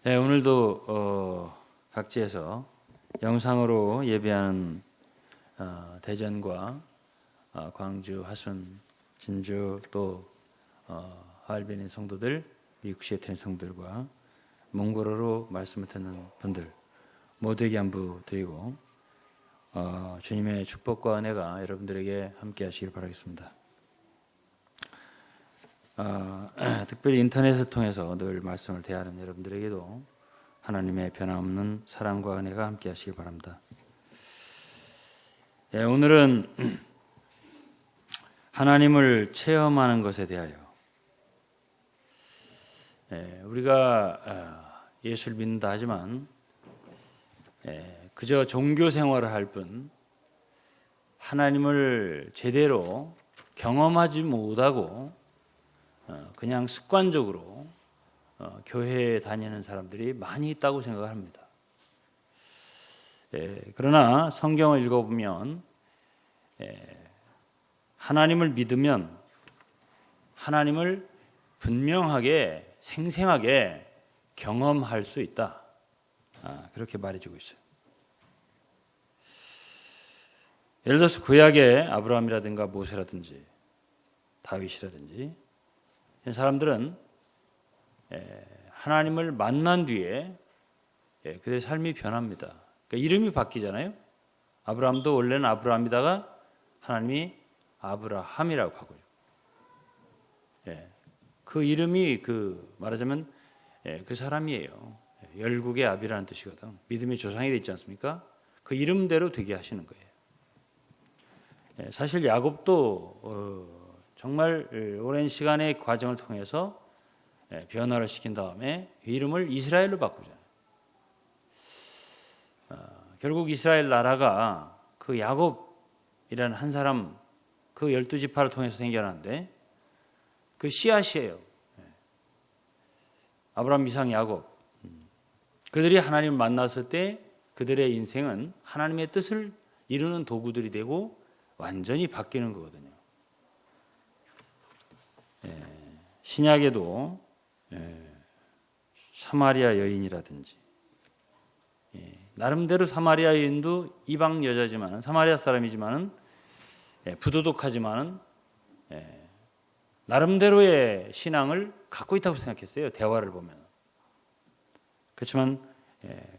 네, 오늘도 각지에서 영상으로 예배하는 대전과 광주, 화순, 진주 또 하얼빈의 성도들, 미국 시애틀의 성도들과 몽골어로 말씀을 듣는 분들 모두에게 안부드리고 주님의 축복과 은혜가 여러분들에게 함께 하시길 바라겠습니다. 특별히 인터넷을 통해서 늘 말씀을 대하는 여러분들에게도 하나님의 변함없는 사랑과 은혜가 함께 하시길 바랍니다. 오늘은 하나님을 체험하는 것에 대하여 우리가 예수를 믿는다 하지만 그저 종교 생활을 할 뿐 하나님을 제대로 경험하지 못하고 그냥 습관적으로 교회에 다니는 사람들이 많이 있다고 생각을 합니다. 그러나 성경을 읽어보면 하나님을 믿으면 하나님을 분명하게 생생하게 경험할 수 있다. 그렇게 말해주고 있어요. 예를 들어서 구약의 아브라함이라든가 모세라든지 다윗이라든지 사람들은 하나님을 만난 뒤에 그들의 삶이 변합니다. 그러니까 이름이 바뀌잖아요. 아브라함도 원래는 아브라함이다가 하나님이 아브라함이라고 하고요. 그 이름이 말하자면 그 사람이에요. 열국의 아비라는 뜻이거든. 믿음의 조상이 되지 않습니까? 그 이름대로 되게 하시는 거예요. 사실 야곱도 정말 오랜 시간의 과정을 통해서 변화를 시킨 다음에 이름을 이스라엘로 바꾸잖아요. 결국 이스라엘 나라가 그 야곱이라는 한 사람 그 12지파를 통해서 생겨나는데 그 씨앗이에요. 아브라함, 이삭, 야곱. 그들이 하나님을 만났을 때 그들의 인생은 하나님의 뜻을 이루는 도구들이 되고 완전히 바뀌는 거거든요. 신약에도 사마리아 여인이라든지 나름대로 사마리아 여인도 이방 여자지만 사마리아 사람이지만은 부도덕하지만은 나름대로의 신앙을 갖고 있다고 생각했어요. 대화를 보면. 그렇지만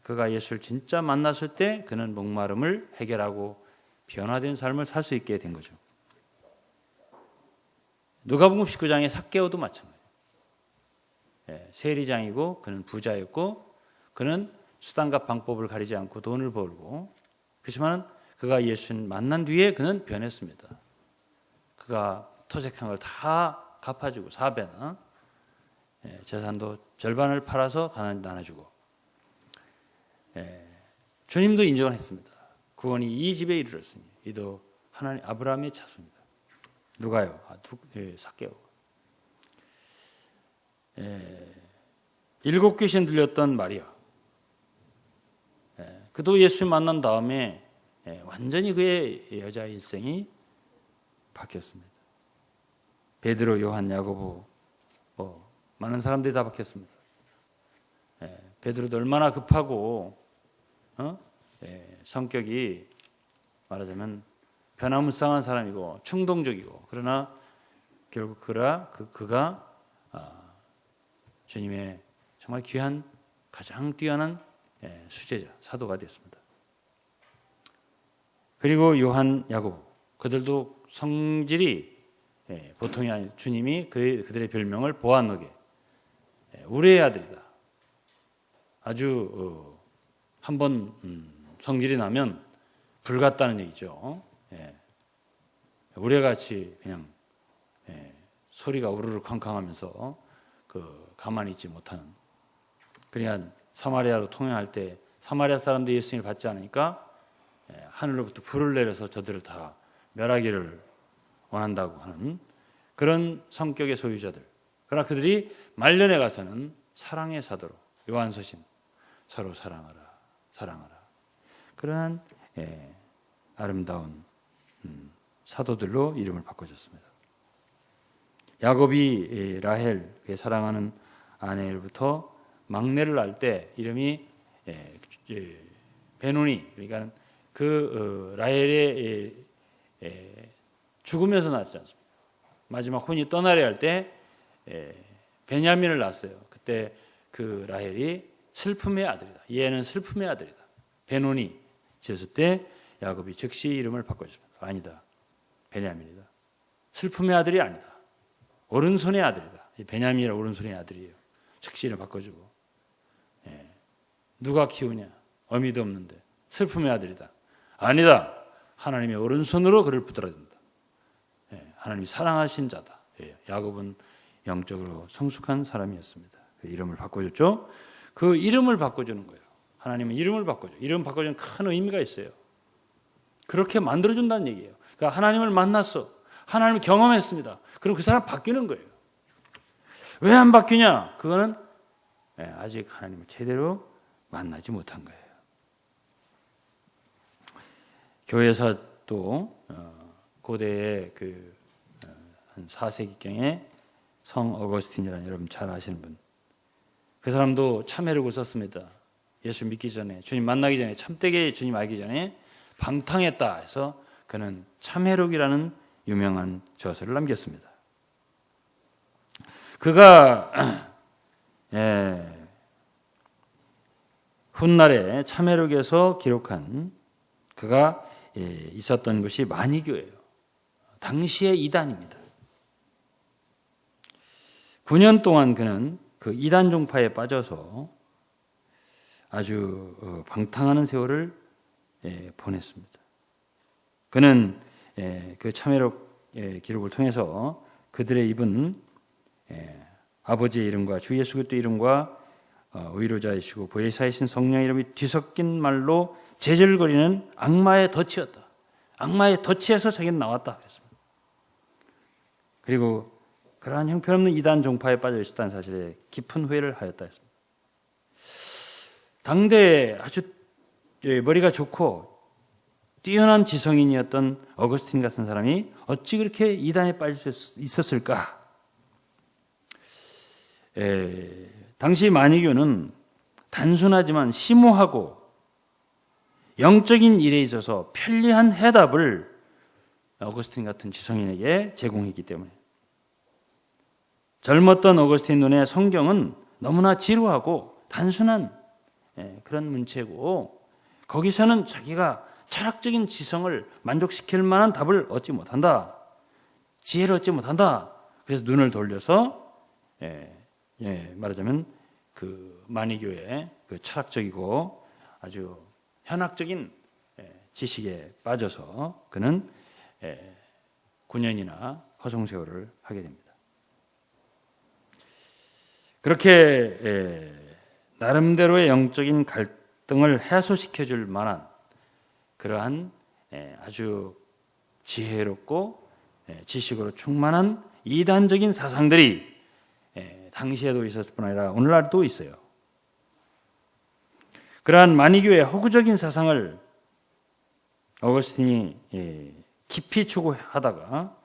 그가 예수를 진짜 만났을 때 그는 목마름을 해결하고 변화된 삶을 살 수 있게 된 거죠. 누가복음 19장의 삭개오도 마찬가지예요. 세리장이고 그는 부자였고 그는 수단과 방법을 가리지 않고 돈을 벌고 그렇지만 그가 예수를 만난 뒤에 그는 변했습니다. 그가 토색한 걸 다 갚아주고 4배나 재산도 절반을 팔아서 가난한 데 나눠주고 주님도 인정을 했습니다. 구원이 이 집에 이르렀으니 이도 하나님 아브라함의 자손이다. 누가요? 삭개오. 7 귀신 들렸던 마리아. 그도 예수를 만난 다음에 완전히 그의 여자 일생이 바뀌었습니다. 베드로, 요한, 야고보 많은 사람들이 다 바뀌었습니다. 베드로도 얼마나 급하고 성격이 말하자면 변화무쌍한 사람이고 충동적이고 그러나 결국 그가 주님의 정말 귀한 가장 뛰어난 수제자 사도가 됐습니다. 그리고 요한, 야고보 그들도 성질이 보통이 아닌 주님이 그들의 별명을 보아너게 우레의 아들이다. 아주 한번 성질이 나면 불 같다는 얘기죠. 우레같이 그냥 소리가 우르르 쾅쾅하면서 가만히 있지 못하는. 그러니까 사마리아로 통행할 때 사마리아 사람들이 예수님을 받지 않으니까 하늘로부터 불을 내려서 저들을 다 멸하기를 원한다고 하는 그런 성격의 소유자들. 그러나 그들이 말년에 가서는 사랑의 사도로 요한서신 서로 사랑하라. 그러한 아름다운 사도들로 이름을 바꿔줬습니다. 야곱이 라헬 그의 사랑하는 아내로부터 막내를 낳을 때 이름이 베누니, 그러니까 라헬의 죽으면서 낳았지 않습니까? 마지막 혼이 떠나려 할 때 베냐민을 낳았어요. 그때 그 라헬이 슬픔의 아들이다. 얘는 슬픔의 아들이다. 베누니 지었을 때 야곱이 즉시 이름을 바꿔줬습니다. 아니다. 베냐민이다. 슬픔의 아들이 아니다. 오른손의 아들이다. 베냐민이라 오른손의 아들이에요. 즉시 이름 바꿔주고. 누가 키우냐? 어미도 없는데 슬픔의 아들이다. 아니다. 하나님의 오른손으로 그를 붙들어준다. 하나님이 사랑하신 자다. 야곱은 영적으로 성숙한 사람이었습니다. 그 이름을 바꿔줬죠. 그 이름을 바꿔주는 거예요. 하나님은 이름을 바꿔줘. 이름 바꿔주는 큰 의미가 있어요. 그렇게 만들어준다는 얘기예요. 그러니까 하나님을 만났어. 하나님을 경험했습니다. 그럼 그 사람 바뀌는 거예요. 왜 안 바뀌냐? 그거는 아직 하나님을 제대로 만나지 못한 거예요. 교회사도 고대의 한 4세기경에 성 어거스틴이라는 여러분 잘 아시는 분. 그 사람도 참회록을 썼습니다. 예수 믿기 전에, 주님 만나기 전에, 참되게 주님 알기 전에 방탕했다 해서 그는 참회록이라는 유명한 저서를 남겼습니다. 그가 훗날에 참회록에서 기록한 그가 있었던 것이 마니교예요. 당시의 이단입니다. 9년 동안 그는 그 이단 종파에 빠져서 아주 방탕하는 세월을 보냈습니다. 그는 그 참회록 기록을 통해서 그들의 입은 아버지의 이름과 주 예수 그리스도의 이름과 의로자이시고 보혜사이신 성령의 이름이 뒤섞인 말로 제절거리는 악마의 덫이었다. 악마의 덫에서 자기는 나왔다 그랬습니다. 그리고 그러한 형편없는 이단 종파에 빠져 있었다는 사실에 깊은 후회를 하였다 했습니다. 당대에 아주 머리가 좋고 뛰어난 지성인이었던 어거스틴 같은 사람이 어찌 그렇게 이단에 빠질 수 있었을까? 당시 마니교는 단순하지만 심오하고 영적인 일에 있어서 편리한 해답을 어거스틴 같은 지성인에게 제공했기 때문에 젊었던 어거스틴 눈에 성경은 너무나 지루하고 단순한 그런 문체고 거기서는 자기가 철학적인 지성을 만족시킬 만한 답을 얻지 못한다. 지혜를 얻지 못한다. 그래서 눈을 돌려서 말하자면 그 마니교의 그 철학적이고 아주 현학적인 지식에 빠져서 그는 9년이나 허송세월을 하게 됩니다. 그렇게 나름대로의 영적인 갈등을 해소시켜줄 만한 그러한 아주 지혜롭고 지식으로 충만한 이단적인 사상들이 당시에도 있었을 뿐 아니라 오늘날도 있어요. 그러한 마니교의 허구적인 사상을 어거스틴이 깊이 추구하다가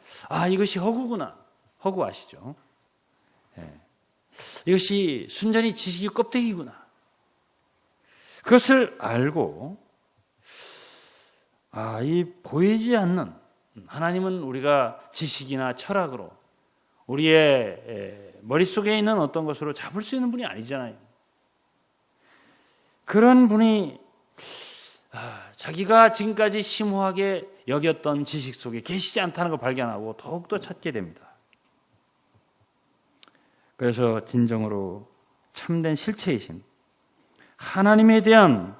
이것이 허구구나. 허구 아시죠? 이것이 순전히 지식이 껍데기구나. 그것을 알고 이 보이지 않는 하나님은 우리가 지식이나 철학으로 우리의 머릿속에 있는 어떤 것으로 잡을 수 있는 분이 아니잖아요. 그런 분이 자기가 지금까지 심오하게 여겼던 지식 속에 계시지 않다는 걸 발견하고 더욱더 찾게 됩니다. 그래서 진정으로 참된 실체이신 하나님에 대한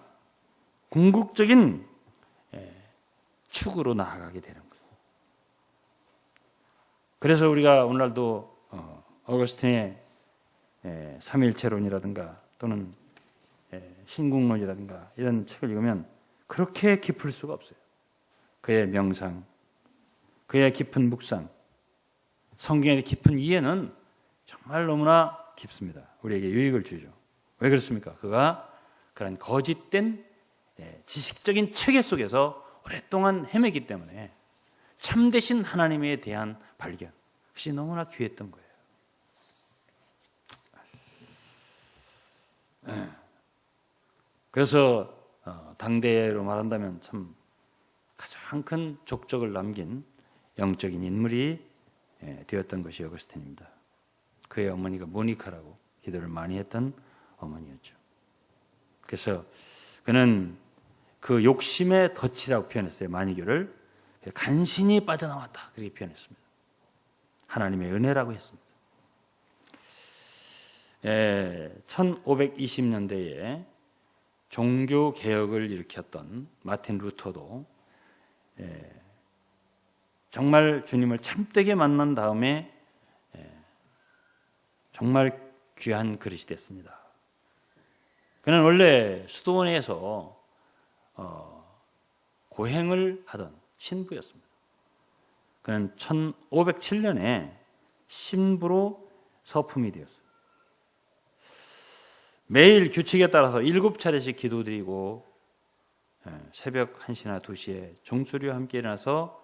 궁극적인 축으로 나아가게 되는 거예요. 그래서 우리가 오늘날도 어거스틴의 삼위일체론이라든가 또는 신국론이라든가 이런 책을 읽으면 그렇게 깊을 수가 없어요. 그의 명상, 그의 깊은 묵상, 성경의 깊은 이해는 정말 너무나 깊습니다. 우리에게 유익을 주죠. 왜 그렇습니까? 그가 그런 거짓된 지식적인 체계 속에서 오랫동안 헤매기 때문에 참되신 하나님에 대한 발견, 그것이 너무나 귀했던 거예요. 그래서 당대로 말한다면 참 가장 큰 족적을 남긴 영적인 인물이 되었던 것이 어거스틴입니다. 그의 어머니가 모니카라고 기도를 많이 했던 어머니였죠. 그래서 그는 그 욕심의 덫이라고 표현했어요. 마니교를 간신히 빠져나왔다 그렇게 표현했습니다. 하나님의 은혜라고 했습니다. 1520년대에 종교 개혁을 일으켰던 마틴 루터도 정말 주님을 참되게 만난 다음에 정말 귀한 그릇이 됐습니다. 그는 원래 수도원에서 고행을 하던 신부였습니다. 그는 1507년에 신부로 서품이 되었어요. 매일 규칙에 따라서 7차례씩 기도드리고 새벽 1시나 2시에 종소리와 함께 일어나서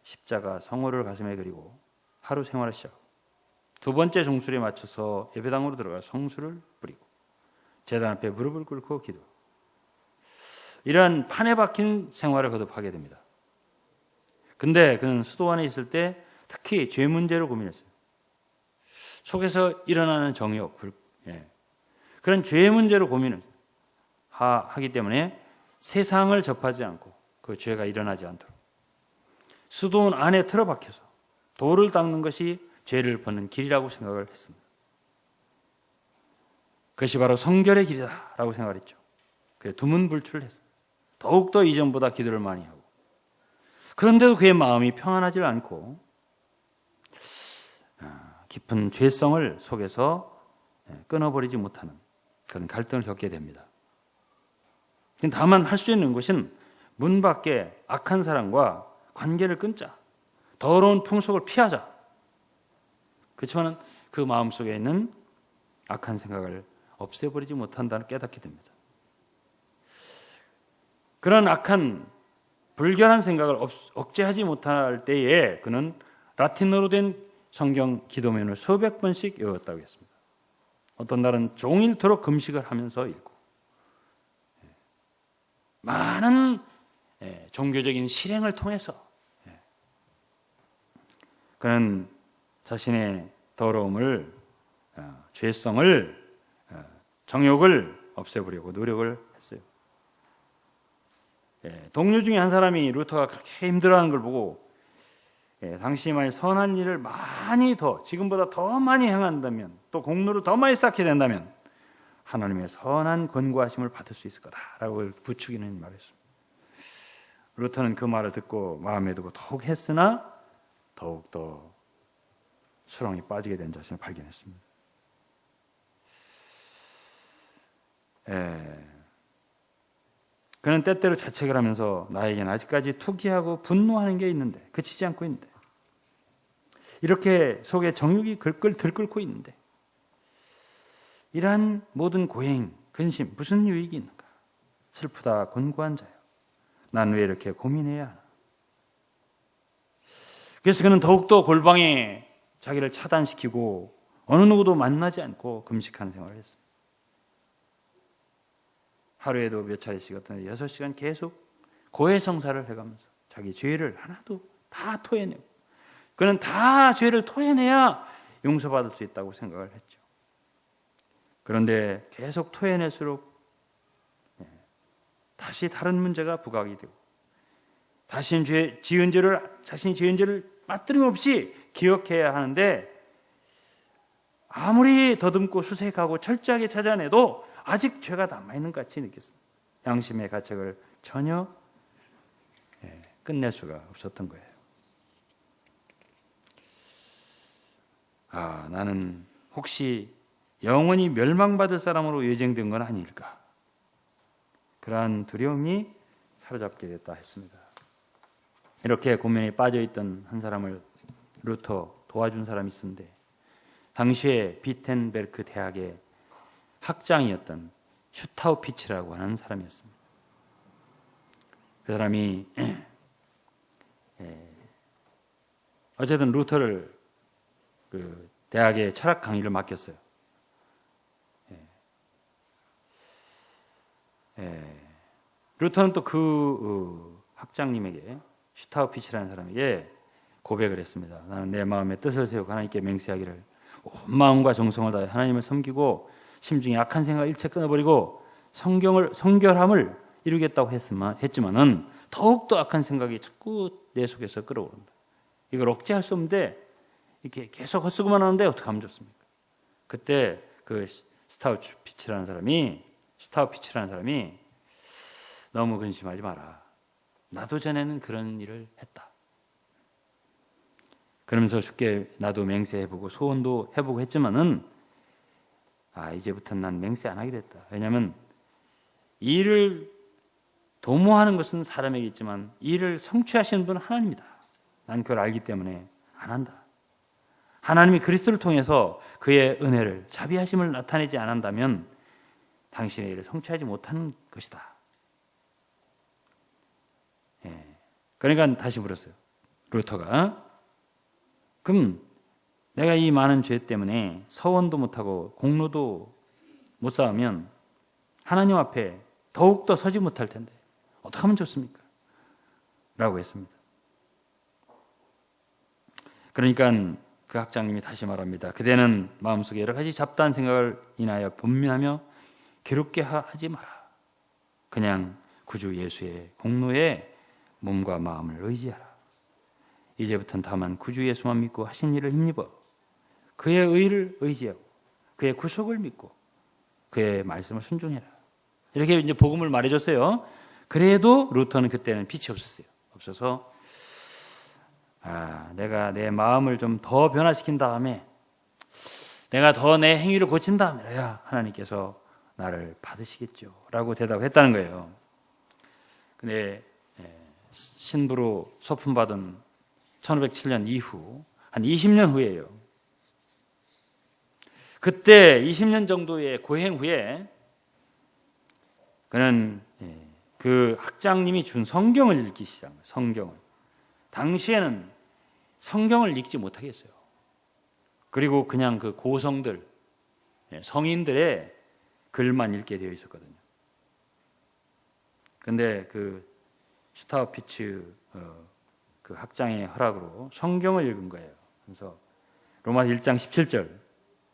십자가 성호를 가슴에 그리고 하루 생활을 시작하고 두 번째 종소리에 맞춰서 예배당으로 들어가 성수를 뿌리고 제단 앞에 무릎을 꿇고 기도. 이러한 판에 박힌 생활을 거듭하게 됩니다. 근데 그는 수도원에 있을 때 특히 죄 문제로 고민했어요. 속에서 일어나는 정욕, 그런 죄 문제로 고민을 하기 때문에 세상을 접하지 않고 그 죄가 일어나지 않도록 수도원 안에 틀어박혀서 돌을 닦는 것이 죄를 벗는 길이라고 생각을 했습니다. 그것이 바로 성결의 길이다라고 생각했죠. 그래서 두문불출을 했습니다. 더욱더 이전보다 기도를 많이 하고 그런데도 그의 마음이 평안하지 않고 깊은 죄성을 속에서 끊어버리지 못하는 그런 갈등을 겪게 됩니다. 다만 할 수 있는 것은 문 밖에 악한 사람과 관계를 끊자. 더러운 풍속을 피하자. 그렇지만 그 마음속에 있는 악한 생각을 없애버리지 못한다는 깨닫게 됩니다. 그런 악한 불결한 생각을 억제하지 못할 때에 그는 라틴어로 된 성경 기도문을 수백 번씩 외웠다고 했습니다. 어떤 날은 종일토록 금식을 하면서 읽고 많은 종교적인 실행을 통해서 그는 자신의 더러움을, 죄성을, 정욕을 없애보려고 노력을 했어요. 동료 중에 한 사람이 루터가 그렇게 힘들어하는 걸 보고 당신이 만약 선한 일을 많이 더 지금보다 더 많이 행한다면 또 공로를 더 많이 쌓게 된다면 하나님의 선한 권고하심을 받을 수 있을 거다라고 부추기는 말했습니다. 루터는 그 말을 듣고 마음에 두고 더욱 했으나 더욱더 수렁에 빠지게 된 자신을 발견했습니다. 그는 때때로 자책을 하면서 나에게는 아직까지 투기하고 분노하는 게 있는데 그치지 않고 있는데 이렇게 속에 정욕이 들끓고 있는데 이러한 모든 고행, 근심 무슨 유익이 있는가? 슬프다 곤고한 자요. 난 왜 이렇게 고민해야 하나? 그래서 그는 더욱더 골방에 자기를 차단시키고 어느 누구도 만나지 않고 금식하는 생활을 했습니다. 하루에도 몇 차례씩 어떤 6시간 계속 고해성사를 해가면서 자기 죄를 하나도 다 토해내고 그는 다 죄를 토해내야 용서받을 수 있다고 생각을 했죠. 그런데 계속 토해낼수록 다시 다른 문제가 부각이 되고 자신이 지은 죄를 빠뜨림없이 기억해야 하는데 아무리 더듬고 수색하고 철저하게 찾아내도 아직 죄가 남아있는 것 같이 느꼈습니다. 양심의 가책을 전혀 끝낼 수가 없었던 거예요. 나는 혹시 영원히 멸망받을 사람으로 예정된 건 아닐까? 그러한 두려움이 사로잡게 됐다 했습니다. 이렇게 고민에 빠져있던 한 사람을 루터 도와준 사람이 있었는데 당시에 비텐베르크 대학의 학장이었던 슈타우피치라고 하는 사람이었습니다. 그 사람이 어쨌든 루터를 그 대학의 철학 강의를 맡겼어요. 루터는 또 그 학장님에게, 슈타우피치라는 사람에게 고백을 했습니다. 나는 내 마음의 뜻을 세우고 하나님께 맹세하기를 온 마음과 정성을 다해 하나님을 섬기고 심중에 악한 생각을 일체 끊어버리고 성결함을 이루겠다고 했지만은 더욱더 악한 생각이 자꾸 내 속에서 끌어오른다. 이걸 억제할 수 없는데 이렇게 계속 헛수고만 하는데 어떻게 하면 좋습니까? 그때 그 스타우피치라는 사람이 너무 근심하지 마라. 나도 전에는 그런 일을 했다. 그러면서 쉽게 나도 맹세해보고 소원도 해보고 했지만은 이제부터는 난 맹세 안 하게 됐다. 왜냐하면 일을 도모하는 것은 사람에게 있지만 일을 성취하시는 분은 하나님이다. 난 그걸 알기 때문에 안 한다. 하나님이 그리스도를 통해서 그의 은혜를, 자비하심을 나타내지 않는다면 당신의 일을 성취하지 못하는 것이다. 그러니까 다시 물었어요. 루터가. 그럼 내가 이 많은 죄 때문에 서원도 못하고 공로도 못 쌓으면 하나님 앞에 더욱더 서지 못할 텐데 어떻게 하면 좋습니까? 라고 했습니다. 그러니까 그 학장님이 다시 말합니다. 그대는 마음속에 여러 가지 잡다한 생각을 인하여 분민하며 괴롭게 하지 마라. 그냥 구주 예수의 공로에 몸과 마음을 의지하라. 이제부터는 다만 구주 예수만 믿고 하신 일을 힘입어 그의 의를 의지하고 그의 구속을 믿고 그의 말씀을 순종해라. 이렇게 이제 복음을 말해줬어요. 그래도 루터는 그때는 빛이 없어서 내가 내 마음을 좀 더 변화시킨 다음에 내가 더 내 행위를 고친 다음에야 하나님께서 나를 받으시겠죠 라고 대답했다는 거예요. 근데 신부로 소품받은 1507년 이후 한 20년 후에요. 그때 20년 정도의 고행 후에 그는 그 학장님이 준 성경을 읽기 시작합니다. 성경을. 당시에는 성경을 읽지 못하겠어요. 그리고 그냥 그 고성들, 성인들의 글만 읽게 되어 있었거든요. 근데 그 슈타우피츠 그 학장의 허락으로 성경을 읽은 거예요. 그래서 로마서 1장 17절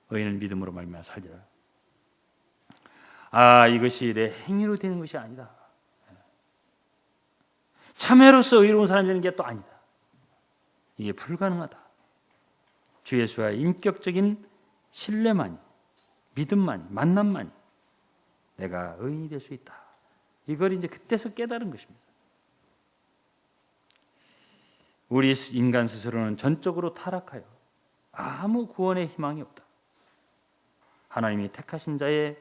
의인은 믿음으로 말미암아 살리라. 이것이 내 행위로 되는 것이 아니다. 참회로서 의로운 사람이 되는 게 또 아니다. 이게 불가능하다. 주 예수와의 인격적인 신뢰만이, 믿음만이, 만남만이 내가 의인이 될 수 있다. 이걸 이제 그때서 깨달은 것입니다. 우리 인간 스스로는 전적으로 타락하여 아무 구원의 희망이 없다. 하나님이 택하신 자의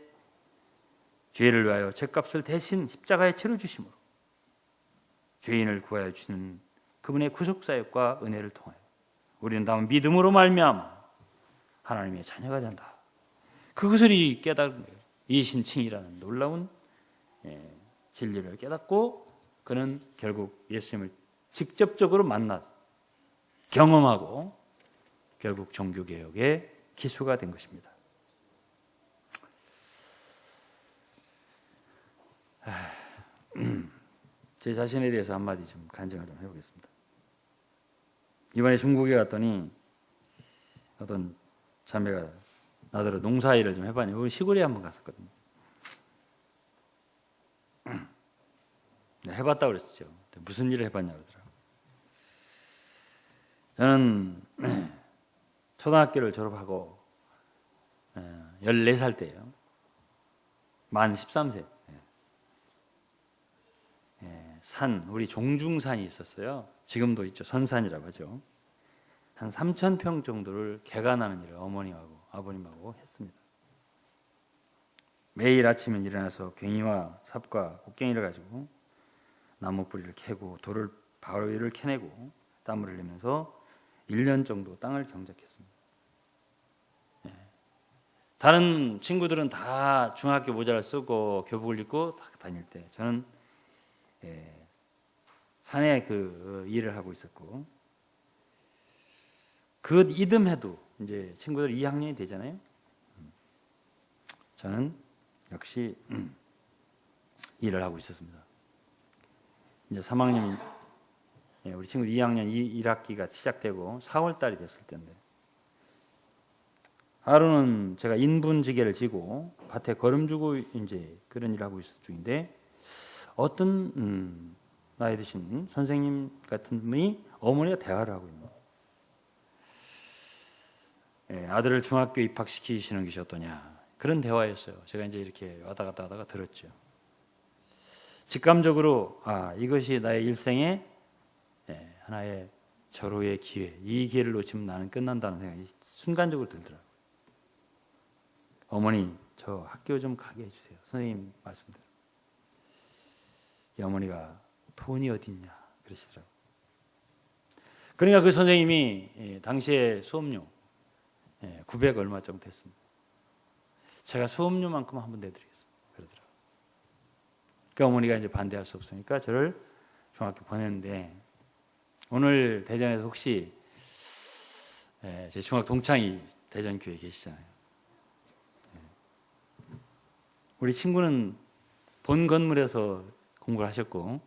죄를 위하여 죄값을 대신 십자가에 치러주심으로 죄인을 구하여 주시는 그분의 구속사역과 은혜를 통하여 우리는 다음 믿음으로 말미암아 하나님의 자녀가 된다. 그것을 깨달은 거예요. 이신칭이라는 놀라운 진리를 깨닫고 그는 결국 예수님을 직접적으로 만나 경험하고 결국 종교개혁의 기수가 된 것입니다. 제 자신에 대해서 한마디 좀 간증을 좀 해보겠습니다. 이번에 중국에 갔더니 어떤 자매가 나더러 농사일을 좀 해봤냐. 우리 시골에 한번 갔었거든요. 해봤다고 그랬죠. 무슨 일을 해봤냐고 그러더라고요. 저는 초등학교를 졸업하고 14살 때예요. 만 13세. 산, 우리 종중산이 있었어요. 지금도 있죠. 선산이라고 하죠. 한 3,000평 정도를 개간하는 일을 어머님하고 아버님하고 했습니다. 매일 아침에 일어나서 괭이와 삽과 곡괭이를 가지고 나무 뿌리를 캐고 돌을 바위를 캐내고 땀을 흘리면서 1년 정도 땅을 경작했습니다. 다른 친구들은 다 중학교 모자를 쓰고 교복을 입고 다 다닐 때 저는 산에 그 일을 하고 있었고 그 이듬해도 이제 친구들 2학년이 되잖아요. 저는 역시 일을 하고 있었습니다. 이제 3학년, 우리 친구 2학년 1학기가 시작되고 4월 달이 됐을 때인데, 하루는 제가 인분지게를 지고 밭에 거름 주고 이제 그런 일을 하고 있을 중인데, 어떤 나이 드신 선생님 같은 분이 어머니가 대화를 하고 있는 거예요. 아들을 중학교 입학시키시는 것이 어떠냐, 그런 대화였어요. 제가 이제 이렇게 왔다 갔다 하다가 들었죠. 직감적으로 이것이 나의 일생의 하나의 절호의 기회, 이 기회를 놓치면 나는 끝난다는 생각이 순간적으로 들더라고요. 어머니, 저 학교 좀 가게 해주세요. 선생님 말씀대로. 이 어머니가 돈이 어딨냐 그러시더라고요. 그러니까 그 선생님이 당시에 수업료 900 얼마 정도 됐습니다. 제가 수업료만큼 한번 내드리겠습니다. 그러더라고요. 그 어머니가 이제 반대할 수 없으니까 저를 중학교 보냈는데, 오늘 대전에서 혹시 제 중학 동창이 대전교회에 계시잖아요. 우리 친구는 본 건물에서 공부를 하셨고,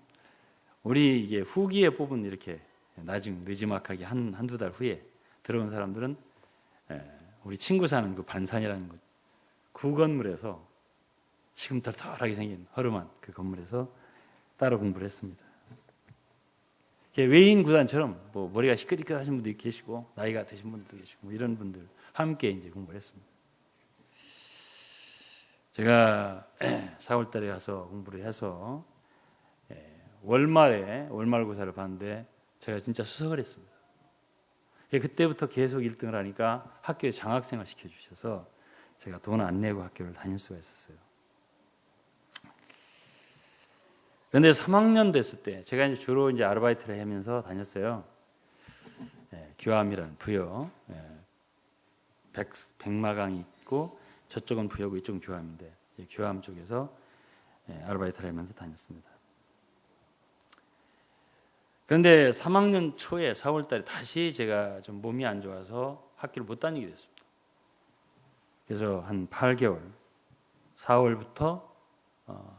우리 이게 후기에 뽑은 이렇게 늦지막하게 한두 달 후에 들어온 사람들은 우리 친구 사는 그 반산이라는 곳, 그 건물에서 지금 털털하게 생긴 허름한 그 건물에서 따로 공부를 했습니다. 외인 구단처럼 뭐 머리가 희끗희끗하신 분도 계시고 나이가 드신 분도 계시고 뭐 이런 분들 함께 이제 공부를 했습니다. 제가 4월 달에 가서 공부를 해서 월말에 월말고사를 봤는데 제가 진짜 수석을 했습니다. 그때부터 계속 1등을 하니까 학교에 장학생을 시켜주셔서 제가 돈 안 내고 학교를 다닐 수가 있었어요. 그런데 3학년 됐을 때 제가 이제 주로 이제 아르바이트를 하면서 다녔어요. 교암이라는 부여, 백마강이 있고 저쪽은 부여고 이쪽은 교암인데, 교암 쪽에서 아르바이트를 하면서 다녔습니다. 그런데 3학년 초에 4월 달에 다시 제가 좀 몸이 안 좋아서 학교를 못 다니게 됐습니다. 그래서 한 8개월, 4월부터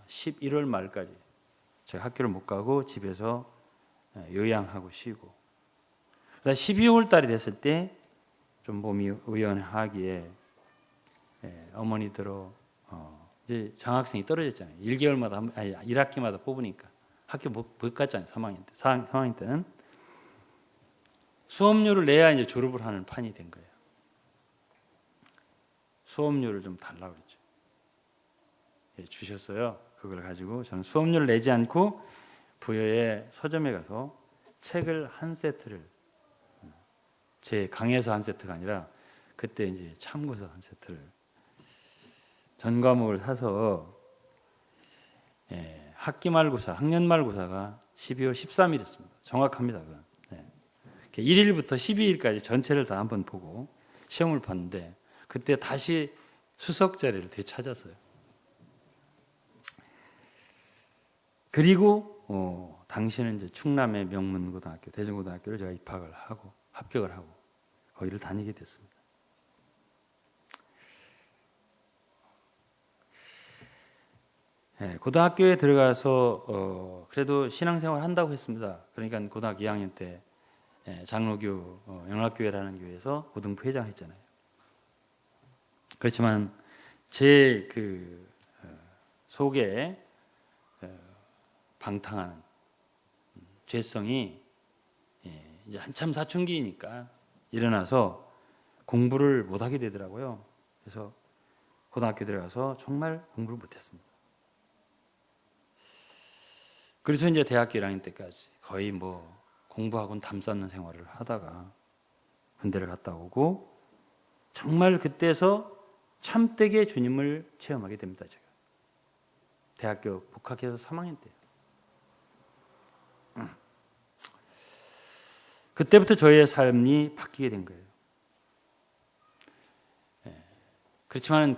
11월 말까지 제가 학교를 못 가고 집에서 요양하고 쉬고, 12월 달이 됐을 때 좀 몸이 의연하기에 어머니들로 이제 장학생이 떨어졌잖아요. 1개월마다 1학기마다 뽑으니까 학교 못 갔잖아요. 3학년 때. 3학년 때는 수업료를 내야 이제 졸업을 하는 판이 된 거예요. 수업료를 좀 달라고 그랬죠. 주셨어요. 그걸 가지고 저는 수업료를 내지 않고 부여의 서점에 가서 책을 한 세트를, 제 강에서 한 세트가 아니라 그때 이제 참고서 한 세트를 전 과목을 사서, 학기 말고사, 학년 말고사가 12월 13일이었습니다. 정확합니다. 그건. 1일부터 12일까지 전체를 다 한번 보고 시험을 봤는데, 그때 다시 수석 자리를 되찾았어요. 그리고 당시에는 이제 충남의 명문고등학교, 대전고등학교를 제가 입학을 하고 합격을 하고 거기를 다니게 됐습니다. 고등학교에 들어가서 그래도 신앙생활 한다고 했습니다. 그러니까 고등학교 2학년 때 장로교 영락교회라는 교회에서 고등부 회장 했잖아요. 그렇지만 제 그 속에 방탕하는 죄성이 이제 한참 사춘기니까 일어나서 공부를 못하게 되더라고요. 그래서 고등학교 들어가서 정말 공부를 못했습니다. 그래서 이제 대학교 1학년 때까지 거의 뭐 공부하고는 담 쌓는 생활을 하다가 군대를 갔다 오고, 정말 그때서 참되게 주님을 체험하게 됩니다. 제가 대학교 복학해서 3학년 때, 그때부터 저의 삶이 바뀌게 된 거예요. 그렇지만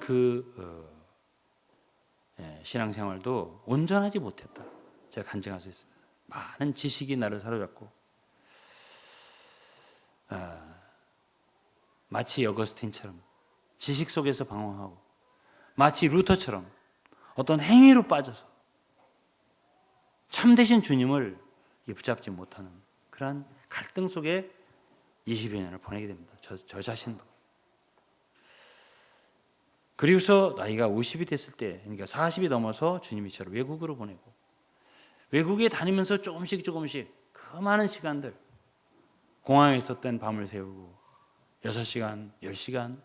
신앙생활도 온전하지 못했다, 제가 간증할 수 있습니다. 많은 지식이 나를 사로잡고, 마치 어거스틴처럼 지식 속에서 방황하고, 마치 루터처럼 어떤 행위로 빠져서 참되신 주님을 붙잡지 못하는 그러한 갈등 속에 20여 년을 보내게 됩니다. 저 자신도. 그리고서 나이가 50이 됐을 때, 그러니까 40이 넘어서 주님이 저를 외국으로 보내고, 외국에 다니면서 조금씩 그 많은 시간들, 공항에 있었던 밤을 새우고 6시간, 10시간,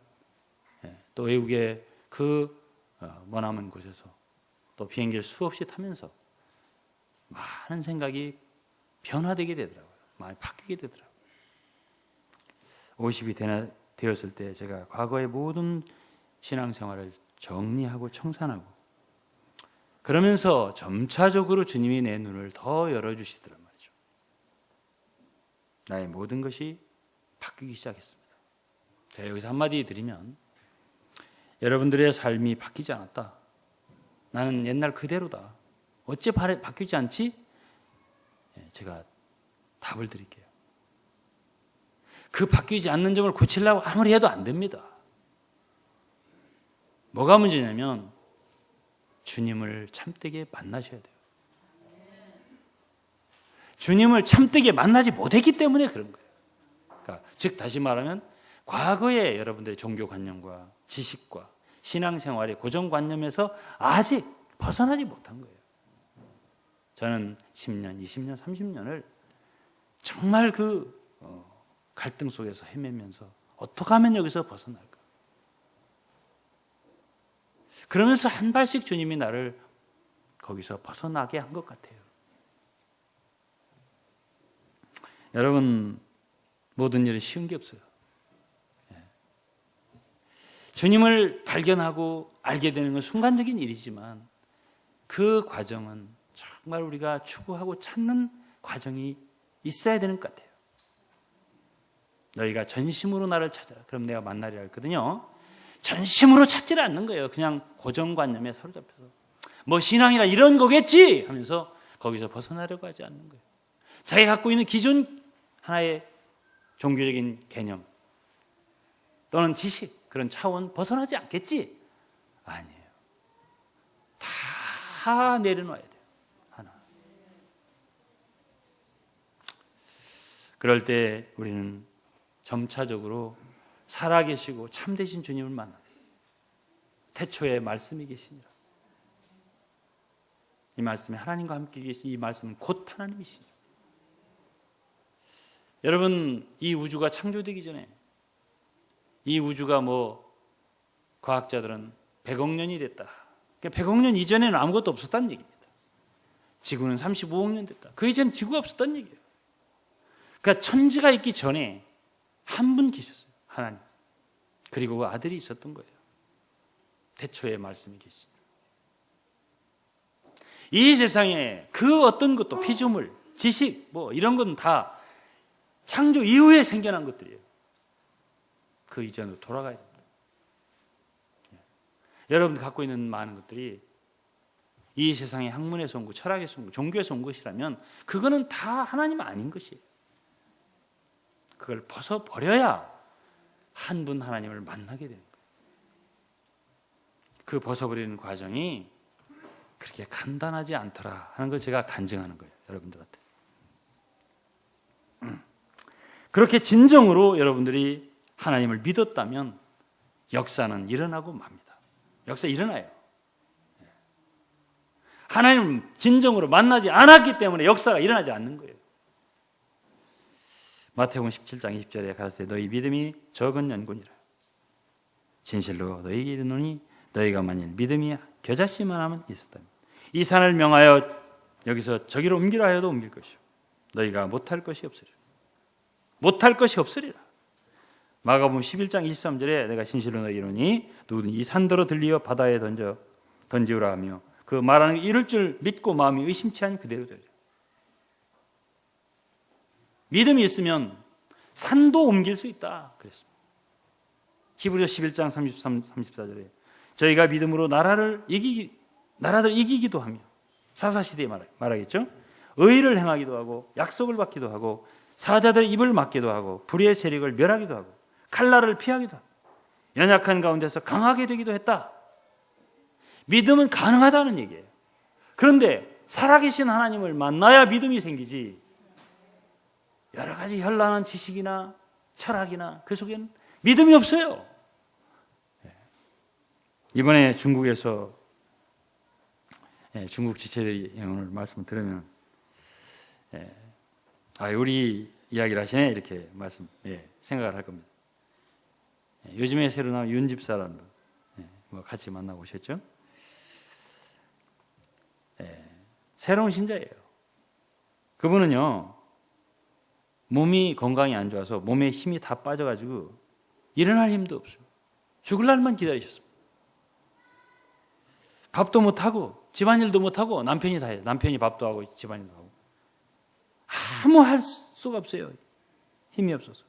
또 외국의 그 머나먼 곳에서 또 비행기를 수없이 타면서 많은 생각이 변화되게 되더라고요. 많이 바뀌게 되더라고요. 50이 되었을 때 제가 과거의 모든 신앙생활을 정리하고 청산하고, 그러면서 점차적으로 주님이 내 눈을 더 열어주시더란 말이죠. 나의 모든 것이 바뀌기 시작했습니다. 제가 여기서 한마디 드리면, 여러분들의 삶이 바뀌지 않았다, 나는 옛날 그대로다, 어째 바뀌지 않지? 제가 답을 드릴게요. 그 바뀌지 않는 점을 고치려고 아무리 해도 안 됩니다. 뭐가 문제냐면 주님을 참되게 만나셔야 돼요. 주님을 참되게 만나지 못했기 때문에 그런 거예요. 그러니까 즉 다시 말하면 과거의 여러분들의 종교관념과 지식과 신앙생활의 고정관념에서 아직 벗어나지 못한 거예요. 저는 10년, 20년, 30년을 정말 그 갈등 속에서 헤매면서 어떻게 하면 여기서 벗어날까? 그러면서 한 발씩 주님이 나를 거기서 벗어나게 한 것 같아요. 여러분, 모든 일이 쉬운 게 없어요. 주님을 발견하고 알게 되는 건 순간적인 일이지만 그 과정은 정말 우리가 추구하고 찾는 과정이 있어야 되는 것 같아요. 너희가 전심으로 나를 찾아라, 그럼 내가 만나리라 했거든요. 전심으로 찾지를 않는 거예요. 그냥 고정관념에 사로잡혀서 뭐 신앙이라 이런 거겠지 하면서 거기서 벗어나려고 하지 않는 거예요. 자기가 갖고 있는 기존 하나의 종교적인 개념 또는 지식, 그런 차원 벗어나지 않겠지? 아니에요. 다 내려놔야 돼요. 하나. 그럴 때 우리는 점차적으로 살아계시고 참되신 주님을 만나요. 태초에 말씀이 계시니라. 이 말씀이 하나님과 함께 계신 이 말씀은 곧 하나님이시니. 여러분, 이 우주가 창조되기 전에, 이 우주가 과학자들은 100억 년이 됐다. 그러니까 100억 년 이전에는 아무것도 없었다는 얘기입니다. 지구는 35억 년 됐다. 그 이전에 지구가 없었다는 얘기예요. 그러니까 천지가 있기 전에 한 분 계셨어요. 하나님. 그리고 그 아들이 있었던 거예요. 태초에 말씀이 계시니. 이 세상에 그 어떤 것도 피조물, 지식, 이런 건 다 창조 이후에 생겨난 것들이에요. 그 이전으로 돌아가야 됩니다. 여러분이 갖고 있는 많은 것들이 이 세상의 학문에서 온 것, 철학에서 온 것, 종교에서 온 것이라면 그거는 다 하나님 아닌 것이에요. 그걸 벗어버려야 한 분 하나님을 만나게 되는 거예요. 그 벗어버리는 과정이 그렇게 간단하지 않더라 하는 걸 제가 간증하는 거예요. 여러분들한테. 그렇게 진정으로 여러분들이 하나님을 믿었다면 역사는 일어나고 맙니다. 역사 일어나요. 하나님을 진정으로 만나지 않았기 때문에 역사가 일어나지 않는 거예요. 마태복음 17장 20절에 가라사대 너희 믿음이 적은 연고니라. 진실로 너희에게 이르노니 너희가 만일 믿음이 겨자씨만 하면 있었다면 이 산을 명하여 여기서 저기로 옮기라 하여도 옮길 것이요 너희가 못할 것이 없으리라. 못할 것이 없으리라. 마가복음 11장 23절에 내가 진실로 너희에게 이르노니 누구든지 이 산더러 들리어 바다에 던지우라 하며 그 말하는 게 이룰 줄 믿고 마음이 의심치 않으면 그대로 되리라. 믿음이 있으면 산도 옮길 수 있다 그랬습니다. 히브리서 11장 33, 34절에 저희가 믿음으로 나라들 이기기도 하며 사사시대에 말하겠죠. 의를 행하기도 하고 약속을 받기도 하고 사자들의 입을 막기도 하고 불의의 세력을 멸하기도 하고 칼날을 피하기도 하고 연약한 가운데서 강하게 되기도 했다. 믿음은 가능하다는 얘기예요. 그런데 살아계신 하나님을 만나야 믿음이 생기지, 여러 가지 현란한 지식이나 철학이나 그 속에는 믿음이 없어요. 이번에 중국에서 중국 지체들이 오늘 말씀을 들으면 우리 이야기를 하시네 이렇게 생각을 할 겁니다. 요즘에 새로 나온 윤 집사라는 분 같이 만나고 오셨죠? 새로운 신자예요. 그분은요, 몸이 건강이 안 좋아서 몸에 힘이 다 빠져가지고 일어날 힘도 없어요. 죽을 날만 기다리셨습니다. 밥도 못하고 집안일도 못하고 남편이 다 해요. 남편이 밥도 하고 집안일도 하고 아무 할 수가 없어요. 힘이 없어서.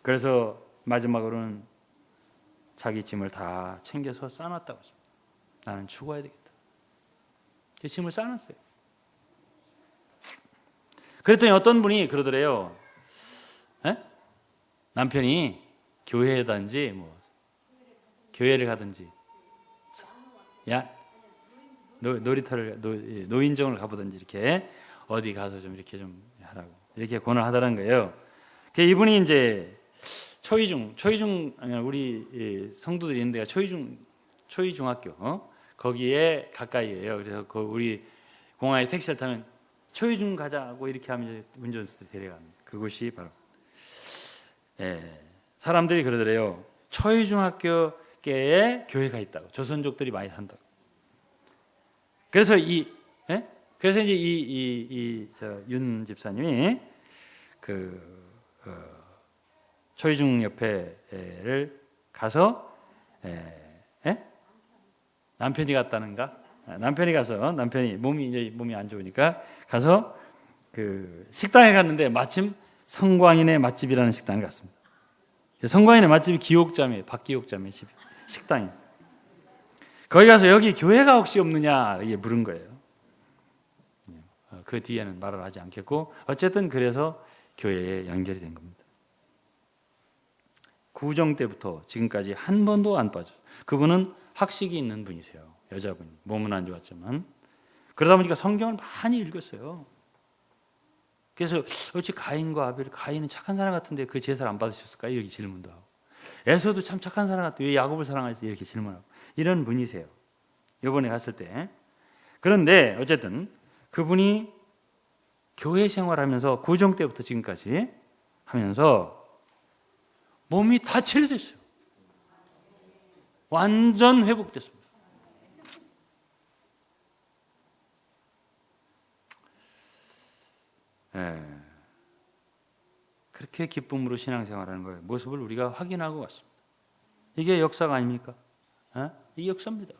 그래서 마지막으로는 자기 짐을 다 챙겨서 싸놨다고 했습니다. 나는 죽어야 되겠다. 제 짐을 싸놨어요. 그랬더니 어떤 분이 그러더래요. 남편이 교회에 다든지 교회를 가든지 놀이터를 노인정을 가보든지 이렇게 어디 가서 좀 이렇게 좀 하라고 이렇게 권하더라는 거예요. 이분이 이제 초이중 우리 성도들이 있는 데가 초이중학교 거기에 가까이에요. 그래서 우리 공항에 택시를 타면 초이중 가자고 이렇게 하면 운전수도 데려갑니다. 그곳이 바로 사람들이 그러더래요. 초이중학교에 교회가 있다고. 조선족들이 많이 산다고. 그래서 이제 윤 집사님이 초이중 옆에를 가서 남편이 갔다는가? 남편이 가서 몸이 안 좋으니까 가서 식당에 갔는데 마침 성광인의 맛집이라는 식당을 갔습니다. 성광인의 맛집이 기옥자매, 박기옥자매 식당이. 거기 가서 여기 교회가 혹시 없느냐 이게 물은 거예요. 그 뒤에는 말을 하지 않겠고 어쨌든 그래서 교회에 연결이 된 겁니다. 구정 때부터 지금까지 한 번도 안 빠졌어요. 그분은 학식이 있는 분이세요. 여자분, 몸은 안 좋았지만. 그러다 보니까 성경을 많이 읽었어요. 그래서 어찌 가인과 아벨, 가인은 착한 사람 같은데 그 제사를 안 받으셨을까요? 이렇게 질문도 하고. 에서도 참 착한 사람 같은데 왜 야곱을 사랑하지? 이렇게 질문하고. 이런 분이세요. 이번에 갔을 때. 그런데 어쨌든 그분이 교회 생활하면서 구정 때부터 지금까지 하면서 몸이 다 치료됐어요. 완전 회복됐습니다. 그렇게 기쁨으로 신앙생활하는 거예요. 모습을 우리가 확인하고 왔습니다. 이게 역사가 아닙니까? 이게 역사입니다.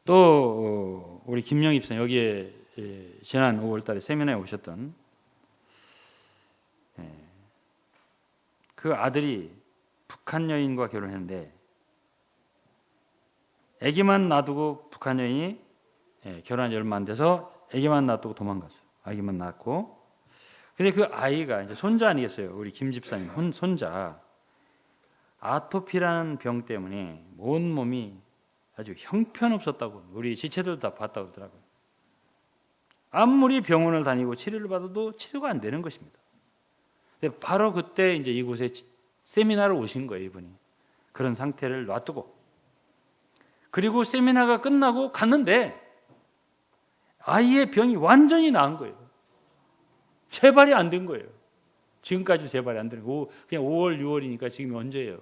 또 우리 김영희 입사님 여기에 지난 5월달에 세미나에 오셨던 그 아들이 북한 여인과 결혼했는데 아기만 놔두고 북한 여인이 결혼한 지 얼마 안 돼서 아기만 놔두고 도망갔어요. 아기만 낳았고. 근데 그 아이가 이제 손자 아니겠어요? 우리 김 집사님 손자. 아토피라는 병 때문에 온 몸이 아주 형편없었다고 우리 지체들도 다 봤다고 그러더라고요. 아무리 병원을 다니고 치료를 받아도 치료가 안 되는 것입니다. 근데 바로 그때 이제 이곳에 세미나를 오신 거예요, 이분이. 그런 상태를 놔두고. 그리고 세미나가 끝나고 갔는데 아이의 병이 완전히 나은 거예요. 재발이 안 된 거예요. 지금까지 재발이 안 되는 거예요. 그냥 5월, 6월이니까 지금이 언제예요?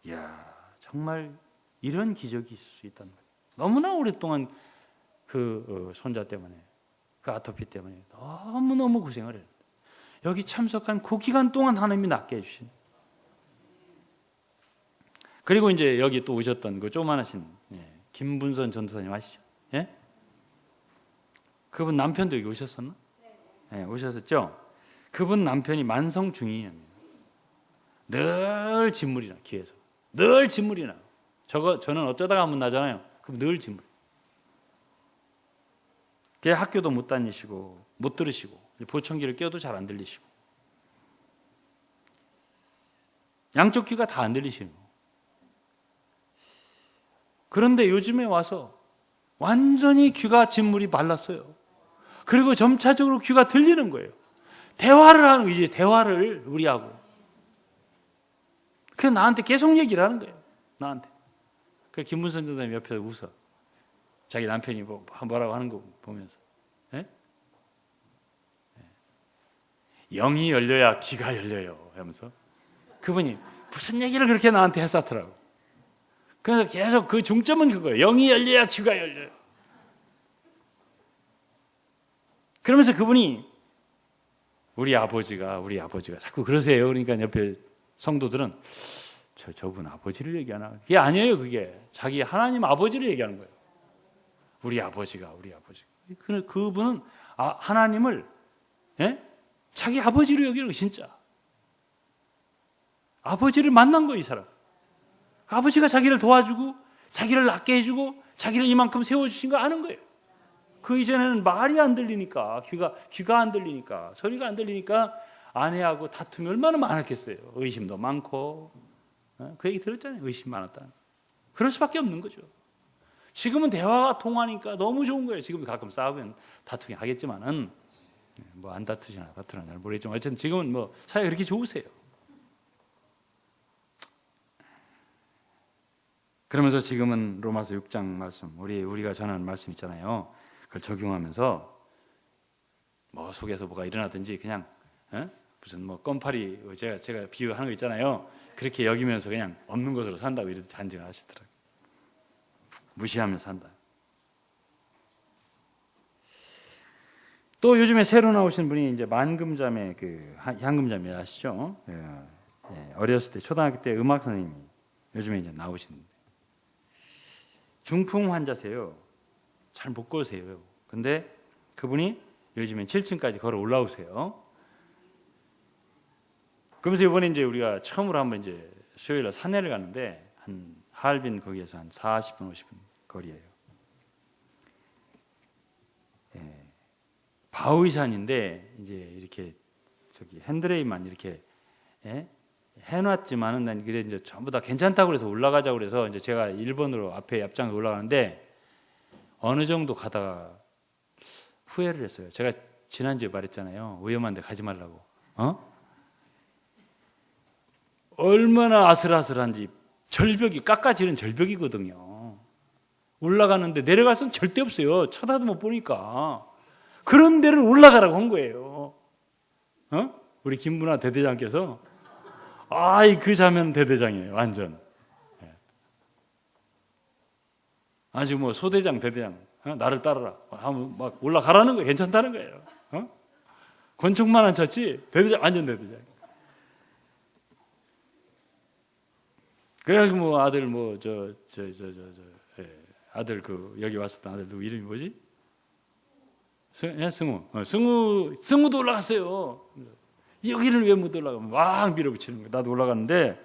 이야, 정말 이런 기적이 있을 수 있다는 거예요. 너무나 오랫동안 그 손자 때문에, 그 아토피 때문에 너무너무 고생을 해요. 여기 참석한 그 기간 동안 하나님이 낫게 해주신. 그리고 이제 여기 또 오셨던 그 조그만하신 김분선 전도사님 아시죠? 예? 그분 남편도 여기 오셨었나? 네, 오셨었죠? 그분 남편이 만성 중이염이에요. 늘 진물이 나, 귀에서. 늘 진물이 나. 저는 어쩌다가 한번 나잖아요. 그럼 늘 진물. 학교도 못 다니시고, 못 들으시고, 보청기를 껴도 잘 안 들리시고. 양쪽 귀가 다 안 들리시는 거. 그런데 요즘에 와서 완전히 귀가 진물이 말랐어요. 그리고 점차적으로 귀가 들리는 거예요. 대화를 하는 거예요. 이제 대화를 우리하고. 그래서 나한테 계속 얘기를 하는 거예요. 나한테. 그래서 김문선 전사님 옆에서 웃어. 자기 남편이 뭐라고 하는 거 보면서. 예? 영이 열려야 귀가 열려요. 하면서. 그분이 무슨 얘기를 그렇게 나한테 했었더라고. 그래서 계속 그 중점은 그거예요. 영이 열려야 귀가 열려요. 그러면서 그분이 우리 아버지가 자꾸 그러세요. 그러니까 옆에 성도들은 저분 아버지를 얘기하나? 그게 아니에요. 그게 자기 하나님 아버지를 얘기하는 거예요. 우리 아버지가. 그분은 하나님을 자기 아버지로 여기는 거예요. 진짜 아버지를 만난 거예요. 이 사람. 아버지가 자기를 도와주고 자기를 낫게 해주고 자기를 이만큼 세워주신 거 아는 거예요. 그 이전에는 말이 안 들리니까, 귀가 안 들리니까, 소리가 안 들리니까 아내하고 다툼이 얼마나 많았겠어요. 의심도 많고. 그 얘기 들었잖아요. 의심 많았다. 그럴 수밖에 없는 거죠. 지금은 대화가 통하니까 너무 좋은 거예요. 지금 가끔 싸우면 다투긴 하겠지만은 뭐 안 다투시나 다투나 잘 모르겠지만 어쨌든 지금은 뭐 사이가 그렇게 좋으세요. 그러면서 지금은 로마서 6장 말씀, 우리가 전하는 말씀 있잖아요. 그걸 적용하면서 뭐 속에서 뭐가 일어나든지 그냥 무슨 뭐 껌파리 제가 비유하는 거 있잖아요. 그렇게 여기면서 그냥 없는 것으로 산다고 이렇게 잔증을 하시더라고요. 무시하며 산다. 또 요즘에 새로 나오신 분이 이제 만금자매 향금자매 아시죠? 어렸을 때 초등학교 때 음악 선생님이 요즘에 이제 나오시는데 중풍 환자세요. 잘 못 걸으세요. 근데 그분이 요즘엔 7층까지 걸어 올라오세요. 그러면서 이번에 이제 우리가 처음으로 한번 이제 수요일날 산에를 갔는데 한 하얼빈 거기에서 한 40분 50분 거리예요. 바위산인데 이제 이렇게 저기 핸드레인만 이렇게 해놨지만은 난 그래 이제 전부 다 괜찮다고 그래서 올라가자고 그래서 이제 제가 1번으로 앞에 앞장에 올라가는데 어느 정도 가다가 후회를 했어요. 제가 지난주에 말했잖아요. 위험한데 가지 말라고. 얼마나 아슬아슬한지 절벽이 깎아지는 절벽이거든요. 올라가는데 내려갈 수는 절대 없어요. 쳐다도 못 보니까. 그런 데를 올라가라고 한 거예요. 우리 김문화 대대장께서 그 자면 대대장이에요. 완전. 아주 뭐 소대장 대대장 나를 따르라 하면 막 올라가라는 거예요. 괜찮다는 거예요. 권총만 안 쳤지 대대장 완전 대대장. 그래가지고 뭐 아들 뭐 아들 여기 왔었던 아들 누구 이름이 뭐지? 승우도 올라갔어요. 여기를 왜 못 올라가? 막 밀어붙이는 거예요. 나도 올라갔는데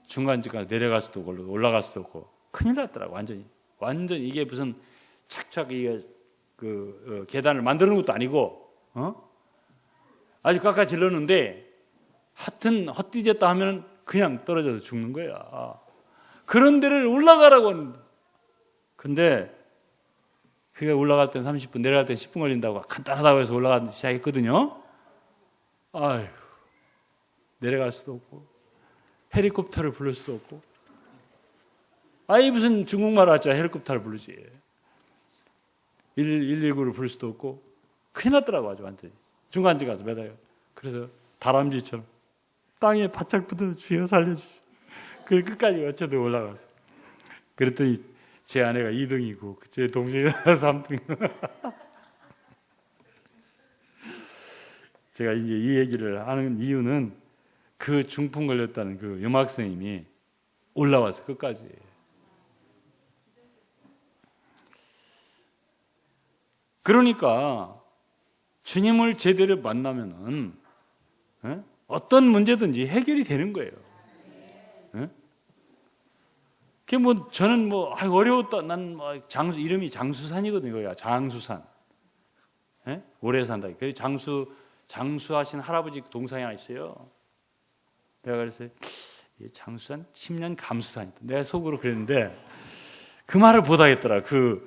중간쯤까지 내려갈 수도 없고 올라갈 수도 없고 큰일 났더라고. 완전 이게 무슨 착착 이게 계단을 만드는 것도 아니고 아주 깎아질렀는데 하여튼 헛디뎠다 하면 그냥 떨어져서 죽는 거야. 그런 데를 올라가라고 하는데 근데 그게 올라갈 땐 30분 내려갈 땐 10분 걸린다고 간단하다고 해서 올라가기 시작했거든요. 아휴 내려갈 수도 없고 헬리콥터를 부를 수도 없고 무슨 중국말 왔자 헬리콥터를 부르지 119를 부를 수도 없고 큰일 났더라고. 아주 완전히 중간지 가서 매달려. 그래서 다람쥐처럼 땅에 바짝 붙어서 주여 살려주시오. 그 끝까지 어쩌든 올라가서 그랬더니 제 아내가 2등이고 제 동생이 3등. 제가 이제 이 얘기를 하는 이유는 그 중풍 걸렸다는 그 음악 선생님이 올라와서 끝까지. 그러니까 주님을 제대로 만나면은 어떤 문제든지 해결이 되는 거예요. 그게 뭐 저는 뭐 어려웠다. 난 뭐 이름이 장수산이거든요. 장수산. 오래 산다. 그 장수하신 할아버지 동상이 하나 있어요. 내가 그랬어요. 장수산 10년 감수산이다. 내가 속으로 그랬는데 그 말을 못하겠더라. 그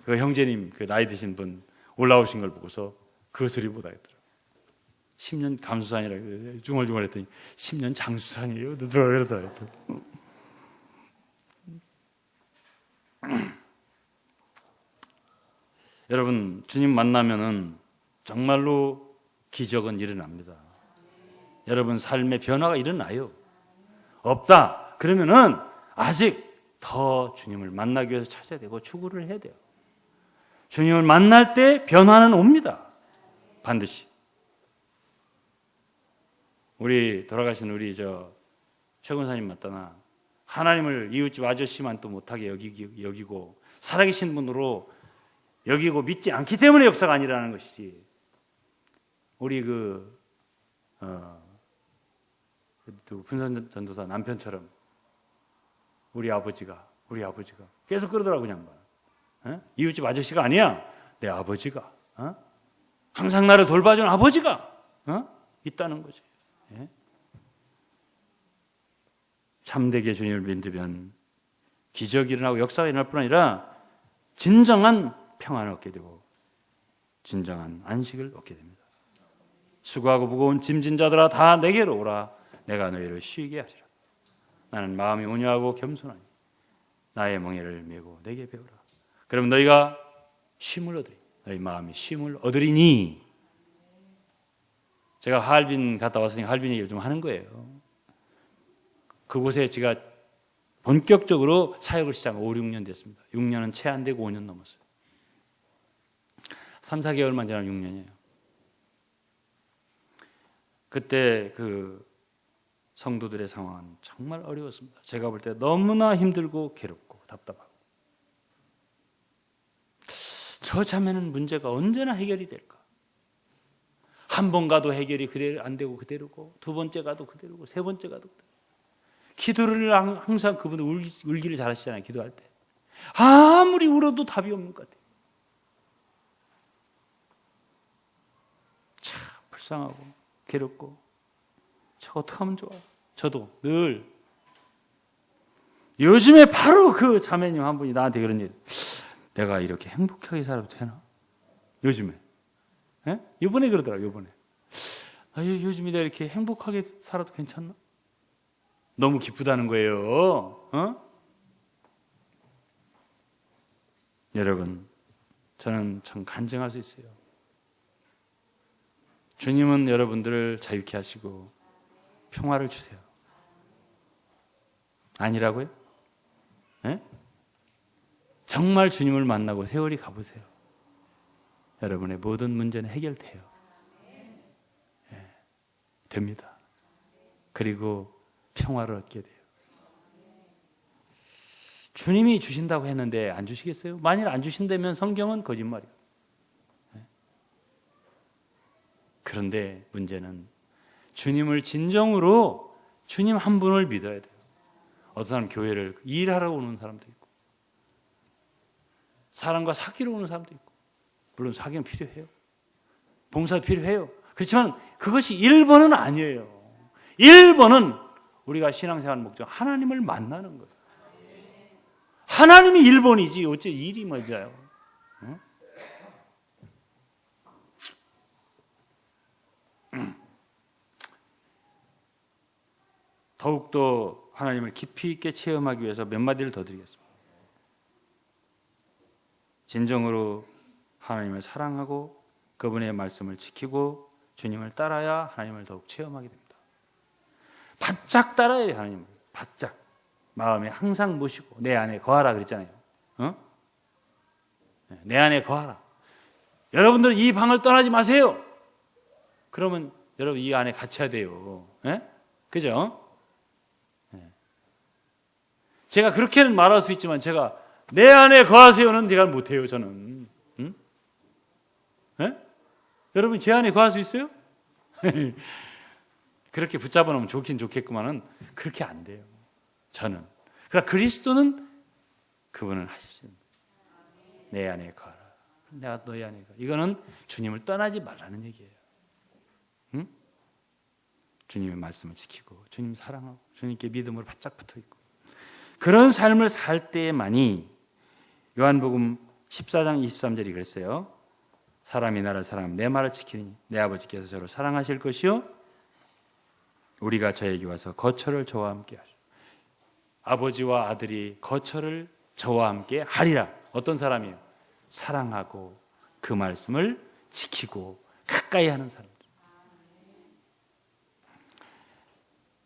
형제님, 그 나이 드신 분 올라오신 걸 보고서 그 소리 못하겠더라. 10년 감수산이라 중얼중얼 했더니 10년 장수산이에요. 그러더라. 여러분, 주님 만나면은 정말로 기적은 일어납니다. 여러분 삶의 변화가 일어나요. 없다 그러면은 아직 더 주님을 만나기 위해서 찾아야 되고 추구를 해야 돼요. 주님을 만날 때 변화는 옵니다. 반드시. 우리 돌아가신 우리 최 권사님 맞다나 하나님을 이웃집 아저씨만 또 못하게 여기고 살아계신 분으로 여기고 믿지 않기 때문에 역사가 아니라는 것이지. 우리 분산 전도사 남편처럼 우리 아버지가 계속 그러더라고. 그냥 이웃집 아저씨가 아니야. 내 아버지가 항상 나를 돌봐준 아버지가 있다는 거지. 예? 참되게 주님을 믿으면 기적이 일어나고 역사가 일어날 뿐 아니라 진정한 평안을 얻게 되고 진정한 안식을 얻게 됩니다. 수고하고 무거운 짐진 자들아 다 내게로 오라. 내가 너희를 쉬게 하리라. 나는 마음이 온유하고 겸손하니 나의 멍에를 메고 내게 배우라. 그럼 너희가 쉼을 얻으리. 너희 마음이 쉼을 얻으리니. 제가 하얼빈 갔다 왔으니까 하얼빈 얘기를 좀 하는 거예요. 그곳에 제가 본격적으로 사역을 시작한 5, 6년 됐습니다. 6년은 채 안 되고 5년 넘었어요. 3, 4개월만 지나면 6년이에요. 그때 그 성도들의 상황은 정말 어려웠습니다. 제가 볼 때 너무나 힘들고 괴롭고 답답하고. 저 자매는 문제가 언제나 해결이 될까? 한 번 가도 해결이 그대로 안 되고 그대로고, 두 번째 가도 그대로고, 세 번째 가도 그대로. 기도를 항상 그분은 울기를 잘하시잖아요. 기도할 때 아무리 울어도 답이 없는 것 같아요. 참 불쌍하고 괴롭고 저거 어떡하면 좋아. 저도 늘 요즘에 바로 그 자매님 한 분이 나한테 그런 얘기, 내가 이렇게 행복하게 살아도 되나? 요즘에 이번에 그러더라고요. 이번에 요즘에 내가 이렇게 행복하게 살아도 괜찮나? 너무 기쁘다는 거예요. 여러분, 저는 참 간증할 수 있어요. 주님은 여러분들을 자유케 하시고 평화를 주세요. 아니라고요? 정말 주님을 만나고 세월이 가보세요. 여러분의 모든 문제는 해결돼요. 됩니다. 그리고 평화를 얻게 돼요. 주님이 주신다고 했는데 안 주시겠어요? 만일 안 주신다면 성경은 거짓말이에요. 그런데 문제는 주님을 진정으로 주님 한 분을 믿어야 돼요. 어떤 사람은 교회를 일하러 오는 사람도 있고 사람과 사귀러 오는 사람도 있고, 물론 사귀는 필요해요. 봉사도 필요해요. 그렇지만 그것이 1번은 아니에요. 1번은 우리가 신앙생활 목적 하나님을 만나는 거예요. 하나님이 1번이지 어째 일이 맞아요. 더욱더 하나님을 깊이 있게 체험하기 위해서 몇 마디를 더 드리겠습니다. 진정으로 하나님을 사랑하고 그분의 말씀을 지키고 주님을 따라야 하나님을 더욱 체험하게 됩니다. 바짝 따라야 해요. 하나님을 바짝 마음에 항상 모시고 내 안에 거하라 그랬잖아요. 내 안에 거하라. 여러분들 이 방을 떠나지 마세요. 그러면 여러분 이 안에 갇혀야 돼요. 그죠? 제가 그렇게는 말할 수 있지만 제가 내 안에 거하세요는 제가 못해요. 저는. 여러분 제 안에 거할 수 있어요? 그렇게 붙잡아 놓으면 좋긴 좋겠구만은 그렇게 안 돼요. 저는. 그러나 그리스도는 그분을 하시는 내 안에 거하라. 내가 너희 안에 거하라. 이거는 주님을 떠나지 말라는 얘기예요. 주님의 말씀을 지키고 주님 사랑하고 주님께 믿음으로 바짝 붙어 있고 그런 삶을 살 때만이 요한복음 14장 23절이 그랬어요. 사람이 나를 사랑하면 내 말을 지키니 내 아버지께서 저를 사랑하실 것이요 우리가 저에게 와서 거처를 저와 함께 하시오. 아버지와 아들이 거처를 저와 함께 하리라. 어떤 사람이에요? 사랑하고 그 말씀을 지키고 가까이 하는 사람들.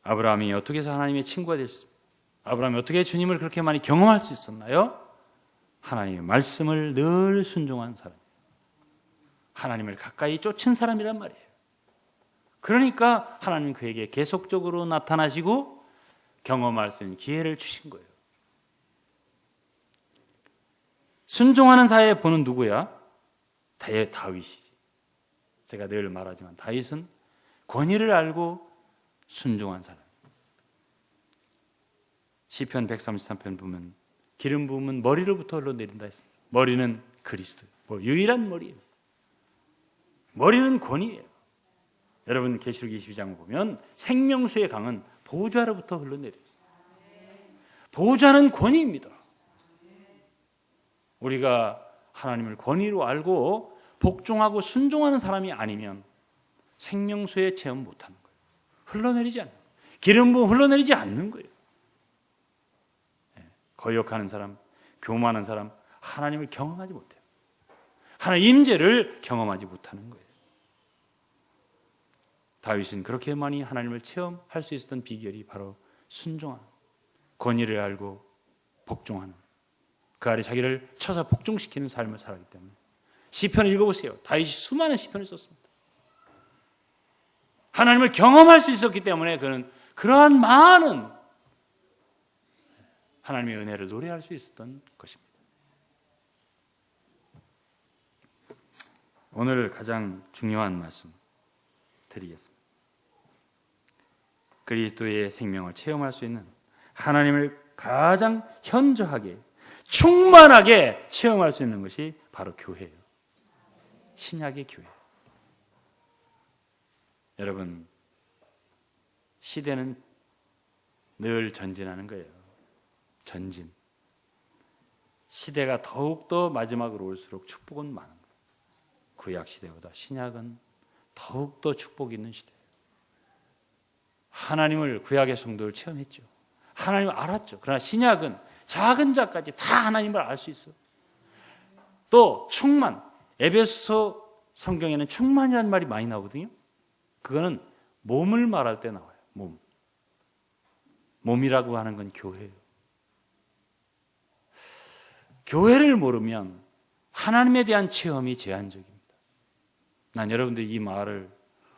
아브라함이 어떻게 해서 하나님의 친구가 됐습니까? 아브라함이 어떻게 주님을 그렇게 많이 경험할 수 있었나요? 하나님의 말씀을 늘 순종한 사람, 하나님을 가까이 쫓은 사람이란 말이에요. 그러니까 하나님 그에게 계속적으로 나타나시고 경험할 수 있는 기회를 주신 거예요. 순종하는 사회에 보는 누구야? 다윗이지. 제가 늘 말하지만 다윗은 권위를 알고 순종한 사람. 시편 133편 보면 기름 부으면 머리로부터 흘러내린다 했습니다. 머리는 그리스도, 유일한 머리예요. 머리는 권위예요. 여러분 계시록 22장 보면 생명수의 강은 보좌로부터 흘러내려요. 보좌는 권위입니다. 우리가 하나님을 권위로 알고 복종하고 순종하는 사람이 아니면 생명수의 체험 못하는 거예요. 흘러내리지 않는 거예요. 기름 부음 흘러내리지 않는 거예요. 거역하는 사람, 교만한 사람, 하나님을 경험하지 못해요. 하나님 임재를 경험하지 못하는 거예요. 다윗은 그렇게 많이 하나님을 체험할 수 있었던 비결이 바로 순종하는, 권위를 알고 복종하는, 그 아래 자기를 쳐서 복종시키는 삶을 살았기 때문에. 시편을 읽어보세요. 다윗이 수많은 시편을 썼습니다. 하나님을 경험할 수 있었기 때문에 그는 그러한 많은 하나님의 은혜를 노래할 수 있었던 것입니다. 오늘 가장 중요한 말씀 드리겠습니다. 그리스도의 생명을 체험할 수 있는, 하나님을 가장 현저하게 충만하게 체험할 수 있는 것이 바로 교회예요. 신약의 교회. 여러분, 시대는 늘 전진하는 거예요. 전진. 시대가 더욱더 마지막으로 올수록 축복은 많은 거예요. 구약 시대보다 신약은 더욱더 축복이 있는 시대예요. 하나님을 구약의 성도를 체험했죠. 하나님을 알았죠. 그러나 신약은 작은 자까지 다 하나님을 알 수 있어요. 또 충만. 에베소 성경에는 충만이라는 말이 많이 나오거든요. 그거는 몸을 말할 때 나와요. 몸. 몸이라고 하는 건 교회예요. 교회를 모르면 하나님에 대한 체험이 제한적입니다. 난 여러분들이 이 말을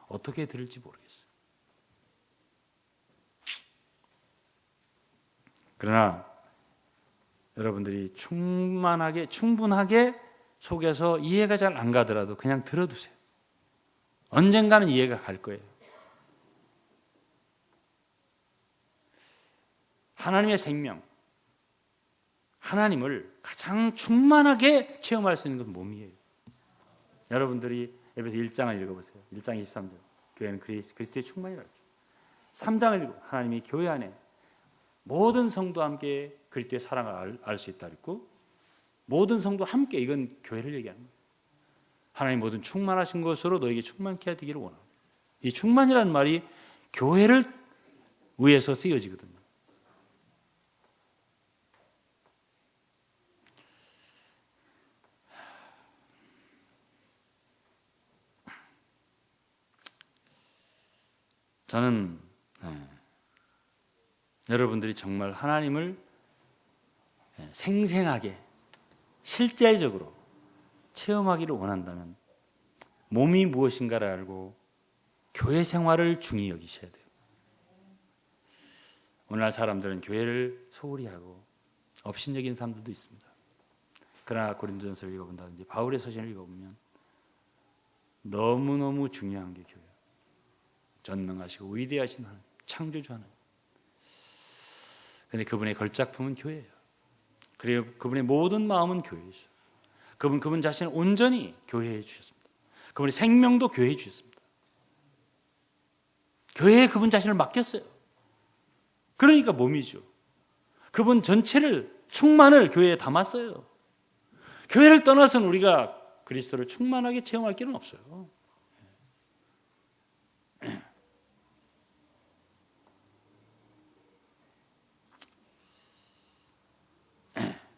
어떻게 들을지 모르겠어요. 그러나 여러분들이 충분하게 속에서 이해가 잘 안 가더라도 그냥 들어두세요. 언젠가는 이해가 갈 거예요. 하나님의 생명, 하나님을 가장 충만하게 체험할 수 있는 건 몸이에요. 여러분들이 에베소 1장을 읽어보세요. 1장 23절. 교회는 그리스도의 충만이라고 했죠. 3장을 읽어 하나님이 교회 안에 모든 성도와 함께 그리스도의 사랑을 알 수 있다 그랬고, 모든 성도 함께, 이건 교회를 얘기하는 거예요. 하나님 모든 충만하신 것으로 너에게 충만케 되기를 원합니다. 이 충만이라는 말이 교회를 위해서 쓰여지거든요. 저는 여러분들이 정말 하나님을 생생하게 실제적으로 체험하기를 원한다면 몸이 무엇인가를 알고 교회 생활을 중히 여기셔야 돼요. 오늘날 사람들은 교회를 소홀히 하고 업신여긴 사람들도 있습니다. 그러나 고린도전서를 읽어본다든지 바울의 서신을 읽어보면 너무너무 중요한 게 교회예요. 전능하시고 위대하신 하나님, 창조주 하나님. 그런데 그분의 걸작품은 교회예요. 그리고 그분의 모든 마음은 교회이죠. 그분 자신을 온전히 교회에 주셨습니다. 그분의 생명도 교회에 주셨습니다. 교회에 그분 자신을 맡겼어요. 그러니까 몸이죠. 그분 전체를 충만을 교회에 담았어요. 교회를 떠나서는 우리가 그리스도를 충만하게 체험할 길은 없어요.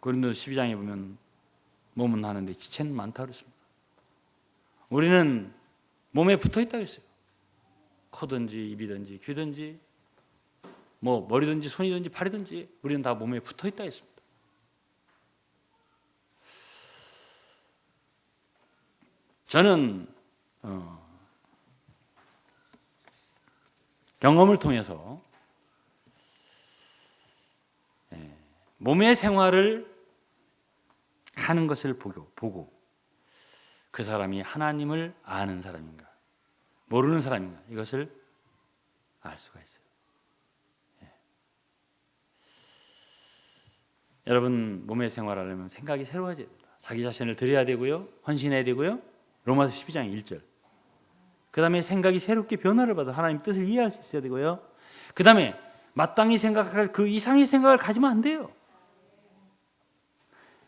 고린도서 12장에 보면 몸은 하는데 지체는 많다고 그랬습니다. 우리는 몸에 붙어있다고 했어요. 코든지 입이든지 귀든지 뭐 머리든지 손이든지 팔이든지 우리는 다 몸에 붙어있다고 했습니다. 저는 경험을 통해서 몸의 생활을 하는 것을 보고 그 사람이 하나님을 아는 사람인가 모르는 사람인가 이것을 알 수가 있어요. 여러분 몸의 생활을 하려면 생각이 새로워져야 됩니다. 자기 자신을 드려야 되고요. 헌신해야 되고요. 로마서 12장 1절. 그 다음에 생각이 새롭게 변화를 받아 하나님 뜻을 이해할 수 있어야 되고요. 그 다음에 마땅히 생각할 그 이상의 생각을 가지면 안 돼요.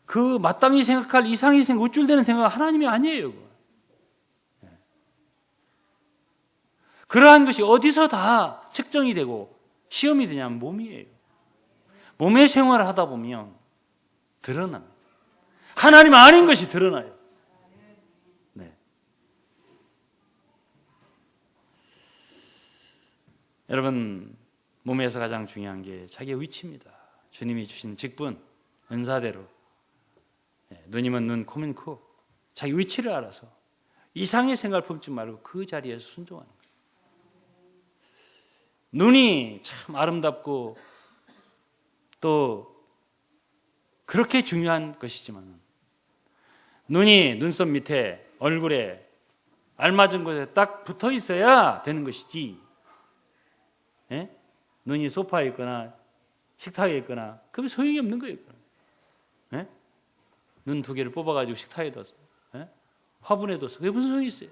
그 마땅히 생각할 이상의 생각, 우쭐대는 생각은 하나님이 아니에요. 그러한 것이 어디서 다 측정이 되고 시험이 되냐면 몸이에요. 몸의 생활을 하다 보면 드러납니다. 하나님 아닌 것이 드러나요. 네. 여러분 몸에서 가장 중요한 게 자기의 위치입니다. 주님이 주신 직분, 은사대로 눈이면 눈, 코면 코 자기 위치를 알아서 이상의 생각을 품지 말고 그 자리에서 순종하는 거예요. 눈이 참 아름답고 또 그렇게 중요한 것이지만 눈이 눈썹 밑에 얼굴에 알맞은 곳에 딱 붙어 있어야 되는 것이지 눈이 소파에 있거나 식탁에 있거나 그게 소용이 없는 거예요. 눈 두 개를 뽑아가지고 식탁에 둬서 화분에 둬서 그게 무슨 소용이 있어요?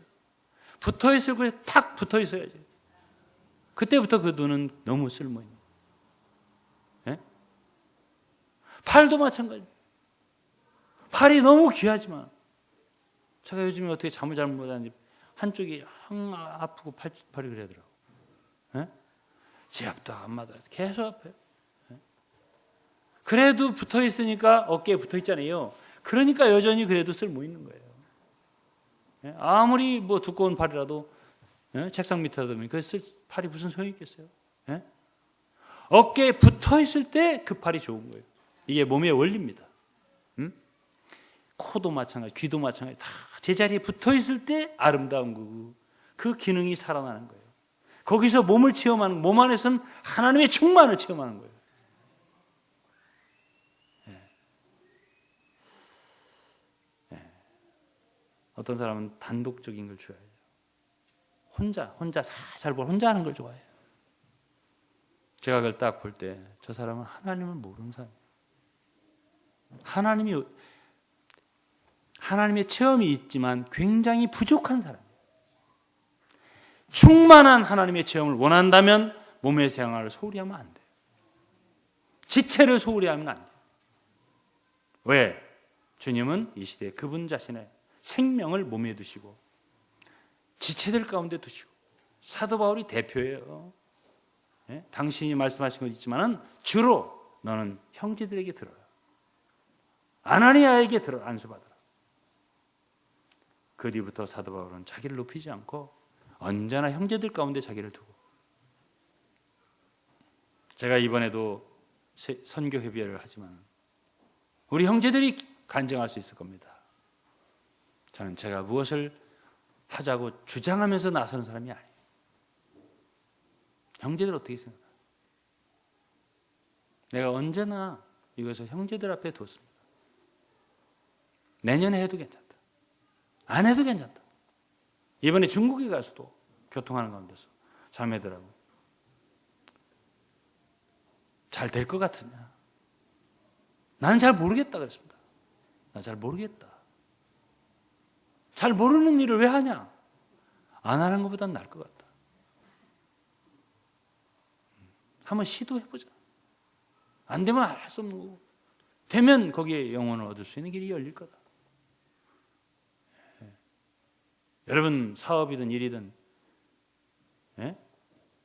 붙어 있을 곳에 탁 붙어 있어야지. 그때부터 그 눈은 너무 쓸모있는 거예요. 팔도 마찬가지. 팔이 너무 귀하지만 제가 요즘에 어떻게 잠을 잘 못 자는지 한쪽이 아프고 팔이 그러더라고요. 지압도 안 맞아요. 계속 아파요. 그래도 붙어 있으니까 어깨에 붙어 있잖아요. 그러니까 여전히 그래도 쓸모 있는 거예요. 아무리 뭐 두꺼운 팔이라도 책상 밑에 두면 그 팔이 무슨 소용이 있겠어요? 어깨에 붙어 있을 때 그 팔이 좋은 거예요. 이게 몸의 원리입니다. 코도 마찬가지, 귀도 마찬가지, 다 제자리에 붙어 있을 때 아름다운 거고 그 기능이 살아나는 거예요. 거기서 몸을 체험하는, 몸 안에서는 하나님의 충만을 체험하는 거예요. 어떤 사람은 단독적인 걸 좋아해요. 혼자 살살 혼자 하는 걸 좋아해요. 제가 그걸 딱 볼 때 저 사람은 하나님을 모르는 사람이에요. 하나님의 체험이 있지만 굉장히 부족한 사람이에요. 충만한 하나님의 체험을 원한다면 몸의 생활을 소홀히 하면 안 돼요. 지체를 소홀히 하면 안 돼요. 왜? 주님은 이 시대에 그분 자신의 생명을 몸에 두시고 지체들 가운데 두시고 사도 바울이 대표예요. 당신이 말씀하신 것 있지만은 주로 너는 형제들에게 들어라. 아나니아에게 들어 안수받아라. 그 뒤부터 사도 바울은 자기를 높이지 않고 언제나 형제들 가운데 자기를 두고 제가 이번에도 선교 회비를 하지만 우리 형제들이 간증할 수 있을 겁니다. 저는 제가 무엇을 하자고 주장하면서 나서는 사람이 아니에요. 형제들 어떻게 생각해요? 내가 언제나 이것을 형제들 앞에 뒀습니다. 내년에 해도 괜찮다. 안 해도 괜찮다. 이번에 중국에 가서도 교통하는 가운데서 자매들하고 잘 될 것 같으냐? 나는 잘 모르겠다 그랬습니다. 나 잘 모르겠다. 잘 모르는 일을 왜 하냐? 안 하는 것보단 나을 것 같다. 한번 시도해보자. 안 되면 할 수 없는 거고, 되면 거기에 영혼을 얻을 수 있는 길이 열릴 거다. 여러분 사업이든 일이든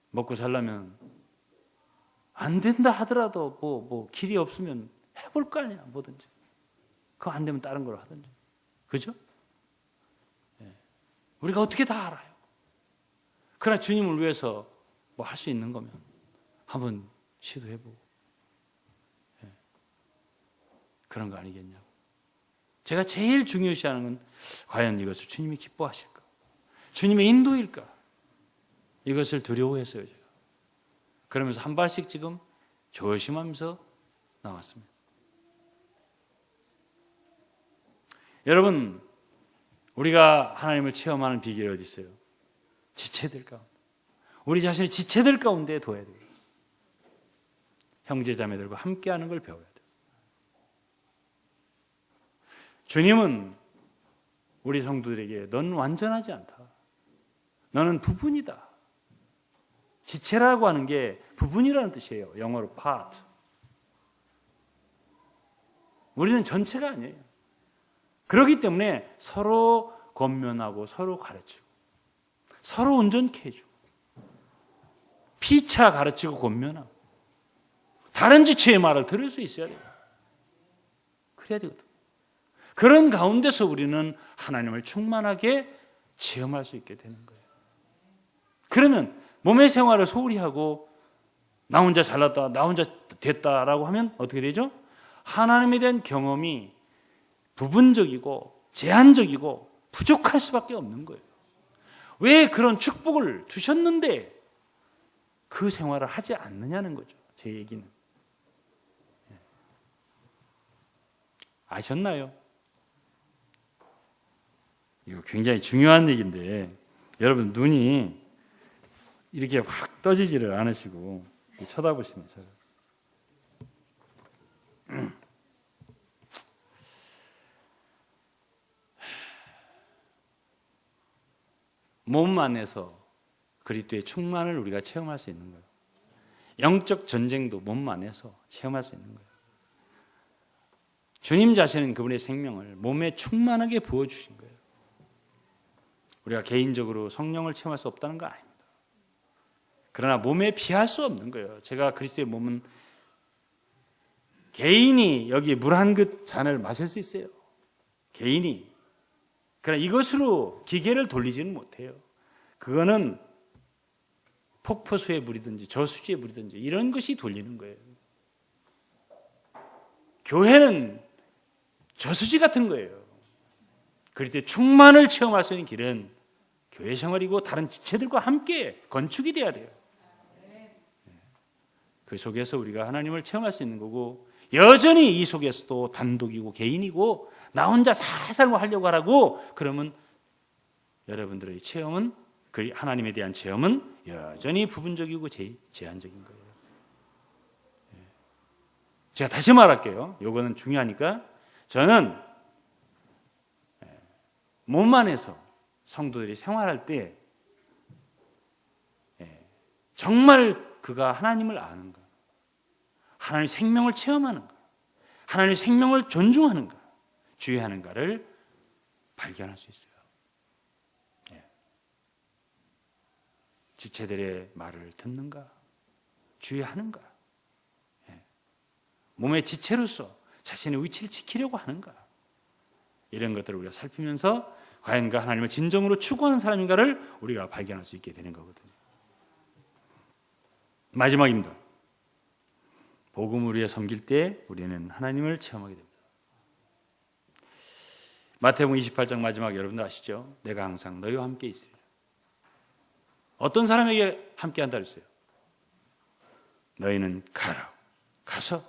먹고 살려면 안 된다 하더라도 뭐 길이 없으면 해볼 거 아니야. 뭐든지. 그거 안 되면 다른 걸 하든지. 그죠? 우리가 어떻게 다 알아요. 그러나 주님을 위해서 뭐 할 수 있는 거면 한번 시도해보고 그런 거 아니겠냐고. 제가 제일 중요시하는 건 과연 이것을 주님이 기뻐하실까? 주님의 인도일까? 이것을 두려워했어요, 제가. 그러면서 한 발씩 지금 조심하면서 나왔습니다. 여러분, 우리가 하나님을 체험하는 비결이 어디 있어요? 지체들 가운데. 우리 자신을 지체들 가운데 둬야 돼요. 형제 자매들과 함께하는 걸 배워야 돼요. 주님은 우리 성도들에게 넌 완전하지 않다. 너는 부분이다. 지체라고 하는 게 부분이라는 뜻이에요. 영어로 part. 우리는 전체가 아니에요. 그렇기 때문에 서로 권면하고 서로 가르치고 서로 온전케 해주고 피차 가르치고 권면하고 다른 지체의 말을 들을 수 있어야 돼요. 그래야 되거든. 그런 가운데서 우리는 하나님을 충만하게 체험할 수 있게 되는 거예요. 그러면 몸의 생활을 소홀히 하고 나 혼자 잘났다, 나 혼자 됐다라고 하면 어떻게 되죠? 하나님에 대한 경험이 부분적이고 제한적이고 부족할 수밖에 없는 거예요. 왜 그런 축복을 주셨는데 그 생활을 하지 않느냐는 거죠. 제 얘기는. 아셨나요? 이거 굉장히 중요한 얘기인데 여러분 눈이 이렇게 확 떠지지를 않으시고 쳐다보시네. 몸 안에서 그리스도의 충만을 우리가 체험할 수 있는 거예요. 영적 전쟁도 몸 안에서 체험할 수 있는 거예요. 주님 자신은 그분의 생명을 몸에 충만하게 부어주신 거예요. 우리가 개인적으로 성령을 체험할 수 없다는 거 아닙니다. 그러나 몸에 비할 수 없는 거예요. 제가 그리스도의 몸은 개인이 여기 물 한 긋 잔을 마실 수 있어요. 개인이. 그러나 이것으로 기계를 돌리지는 못해요. 그거는 폭포수에 물이든지 저수지에 물이든지 이런 것이 돌리는 거예요. 교회는 저수지 같은 거예요. 그럴 때 충만을 체험할 수 있는 길은 교회 생활이고 다른 지체들과 함께 건축이 돼야 돼요. 그 속에서 우리가 하나님을 체험할 수 있는 거고 여전히 이 속에서도 단독이고 개인이고 나 혼자 살살 뭐 하려고 하라고 그러면 여러분들의 체험은 하나님에 대한 체험은 여전히 부분적이고 제한적인 거예요. 제가 다시 말할게요. 요거는 중요하니까 저는 몸 안에서 성도들이 생활할 때 정말 그가 하나님을 아는가, 하나님의 생명을 체험하는가, 하나님의 생명을 존중하는가, 주의하는가를 발견할 수 있어요. 지체들의 말을 듣는가, 주의하는가, 몸의 지체로서 자신의 위치를 지키려고 하는가, 이런 것들을 우리가 살피면서 과연 그 하나님을 진정으로 추구하는 사람인가를 우리가 발견할 수 있게 되는 거거든요. 마지막입니다. 복음을 위해 섬길 때 우리는 하나님을 체험하게 됩니다. 마태복음 28장 마지막 여러분들 아시죠? 내가 항상 너희와 함께 있으리라. 어떤 사람에게 함께 한다 그랬어요? 너희는 가서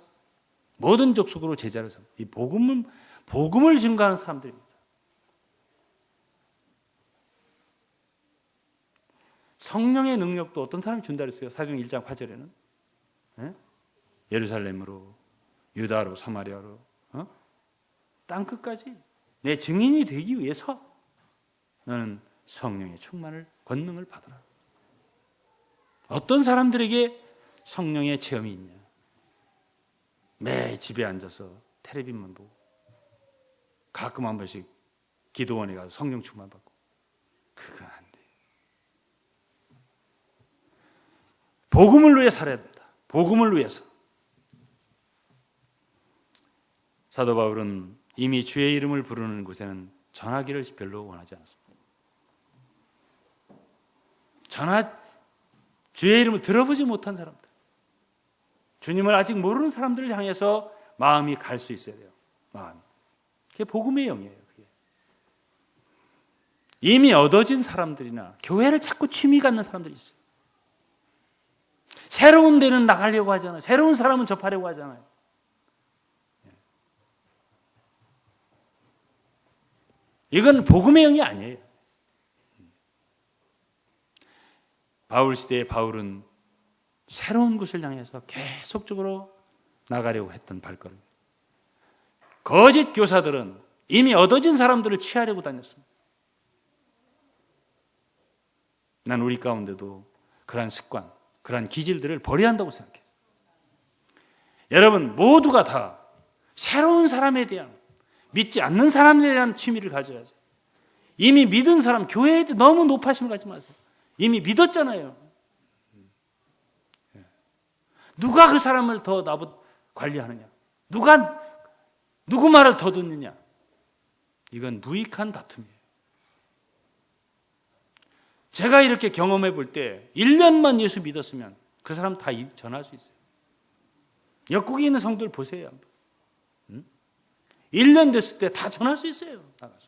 모든 족속으로 제자를 삼아. 이 복음을 증거하는 사람들입니다. 성령의 능력도 어떤 사람이 준다 그랬어요? 사도행 1장 8절에는 예루살렘으로, 유다로, 사마리아로, 땅 끝까지 내 증인이 되기 위해서 너는 성령의 충만을, 권능을 받아라. 어떤 사람들에게 성령의 체험이 있냐? 매 집에 앉아서 텔레비전만 보고 가끔 한 번씩 기도원에 가서 성령 충만 받고, 그건 안 돼요. 복음을 위해 살아야 된다. 복음을 위해서. 사도 바울은 이미 주의 이름을 부르는 곳에는 전하기를 별로 원하지 않았습니다. 주의 이름을 들어보지 못한 사람들, 주님을 아직 모르는 사람들을 향해서 마음이 갈 수 있어야 돼요. 마음이. 그게 복음의 영이에요. 그게. 이미 얻어진 사람들이나 교회를 자꾸 취미 갖는 사람들이 있어요. 새로운 데는 나가려고 하잖아요. 새로운 사람은 접하려고 하잖아요. 이건 복음의 영이 아니에요. 바울 시대의 바울은 새로운 곳을 향해서 계속적으로 나가려고 했던 발걸음. 거짓 교사들은 이미 얻어진 사람들을 취하려고 다녔습니다. 난 우리 가운데도 그러한 습관, 그러한 기질들을 버려야 한다고 생각해요. 여러분 모두가 다 새로운 사람에 대한, 믿지 않는 사람에 대한 취미를 가져야죠. 이미 믿은 사람, 교회에 너무 높아심을 갖지 마세요. 이미 믿었잖아요. 누가 그 사람을 더 나보다 관리하느냐? 누구 말을 더 듣느냐? 이건 무익한 다툼이에요. 제가 이렇게 경험해 볼 때 1년만 예수 믿었으면 그 사람 다 전할 수 있어요. 옆국에 있는 성도들 보세요. 1년 됐을 때 다 전할 수 있어요. 나가서.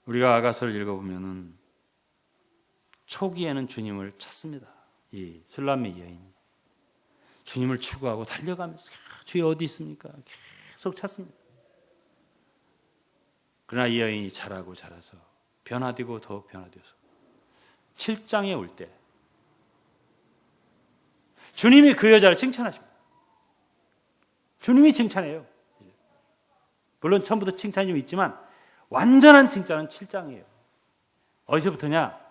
우리가 아가서를 읽어보면은 초기에는 주님을 찾습니다. 이 술람의 여인, 주님을 추구하고 달려가면서 주여 어디 있습니까? 계속 찾습니다. 그러나 이 여인이 자라고 자라서 변화되고 더 변화되어서 7장에 올 때 주님이 그 여자를 칭찬하십니다. 주님이 칭찬해요. 물론 처음부터 칭찬이 좀 있지만 완전한 칭찬은 7장이에요. 어디서부터냐?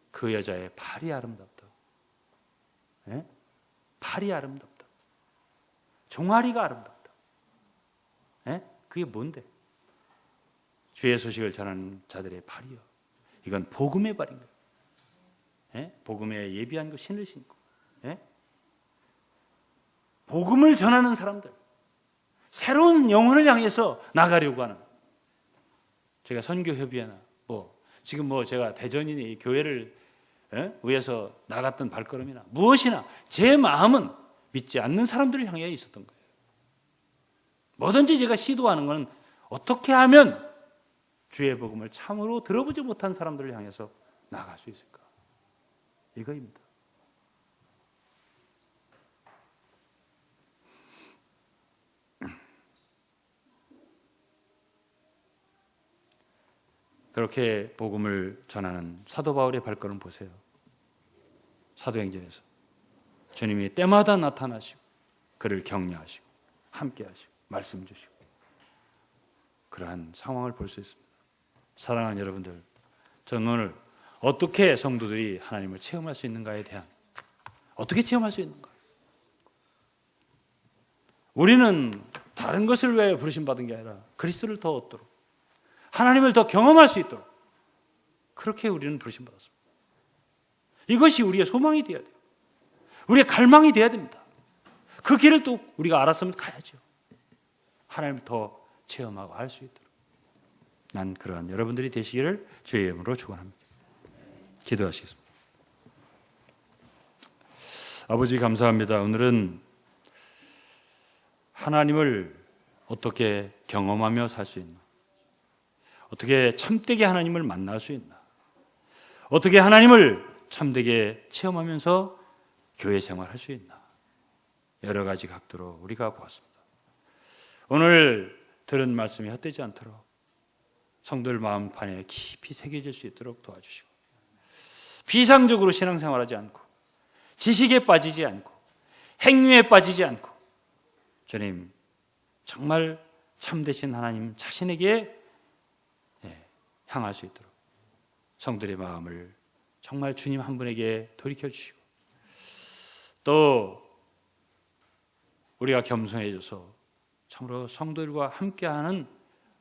그 여자의 팔이 아름답다. 네? 팔이 아름답다. 종아리가 아름답다. 네? 그게 뭔데? 주의 소식을 전하는 자들의 팔이요. 이건 복음의 발인 거예요. 네? 복음에 예비한 거 신을 신고. 네? 복음을 전하는 사람들. 새로운 영혼을 향해서 나가려고 하는. 제가 선교협의회나 지금 제가 대전이니 교회를 위해서 나갔던 발걸음이나 무엇이나 제 마음은 믿지 않는 사람들을 향해 있었던 거예요. 뭐든지 제가 시도하는 것은 어떻게 하면 주의 복음을 참으로 들어보지 못한 사람들을 향해서 나갈 수 있을까? 이거입니다. 그렇게 복음을 전하는 사도 바울의 발걸음 보세요. 사도행전에서 주님이 때마다 나타나시고 그를 격려하시고 함께하시고 말씀 주시고 그러한 상황을 볼 수 있습니다. 사랑하는 여러분들, 저는 오늘 어떻게 성도들이 하나님을 체험할 수 있는가에 대한, 어떻게 체험할 수 있는가? 우리는 다른 것을 위하여 부르심받은 게 아니라 그리스도를 더 얻도록, 하나님을 더 경험할 수 있도록 그렇게 우리는 부르심받았습니다. 이것이 우리의 소망이 되어야 돼요. 우리의 갈망이 되어야 됩니다. 그 길을 또 우리가 알았으면 가야죠. 하나님을 더 체험하고 알 수 있도록. 난 그러한 여러분들이 되시기를 주의 이름으로 축원합니다. 기도하시겠습니다. 아버지 감사합니다. 오늘은 하나님을 어떻게 경험하며 살 수 있나? 어떻게 참되게 하나님을 만날 수 있나? 어떻게 하나님을 참되게 체험하면서 교회 생활할 수 있나? 여러 가지 각도로 우리가 보았습니다. 오늘 들은 말씀이 헛되지 않도록 성도들 마음판에 깊이 새겨질 수 있도록 도와주시고, 비상적으로 신앙생활하지 않고 지식에 빠지지 않고 행위에 빠지지 않고 주님 정말 참되신 하나님 자신에게 향할 수 있도록 성들의 마음을 정말 주님 한 분에게 돌이켜 주시고, 또 우리가 겸손해져서 참으로 성도들과 함께하는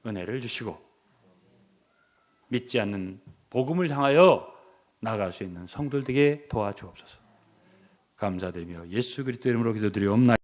은혜를 주시고, 믿지 않는 복음을 향하여 나아갈 수 있는 성도들 되게 도와주옵소서. 감사드리며 예수 그리스도 이름으로 기도드리옵나이다.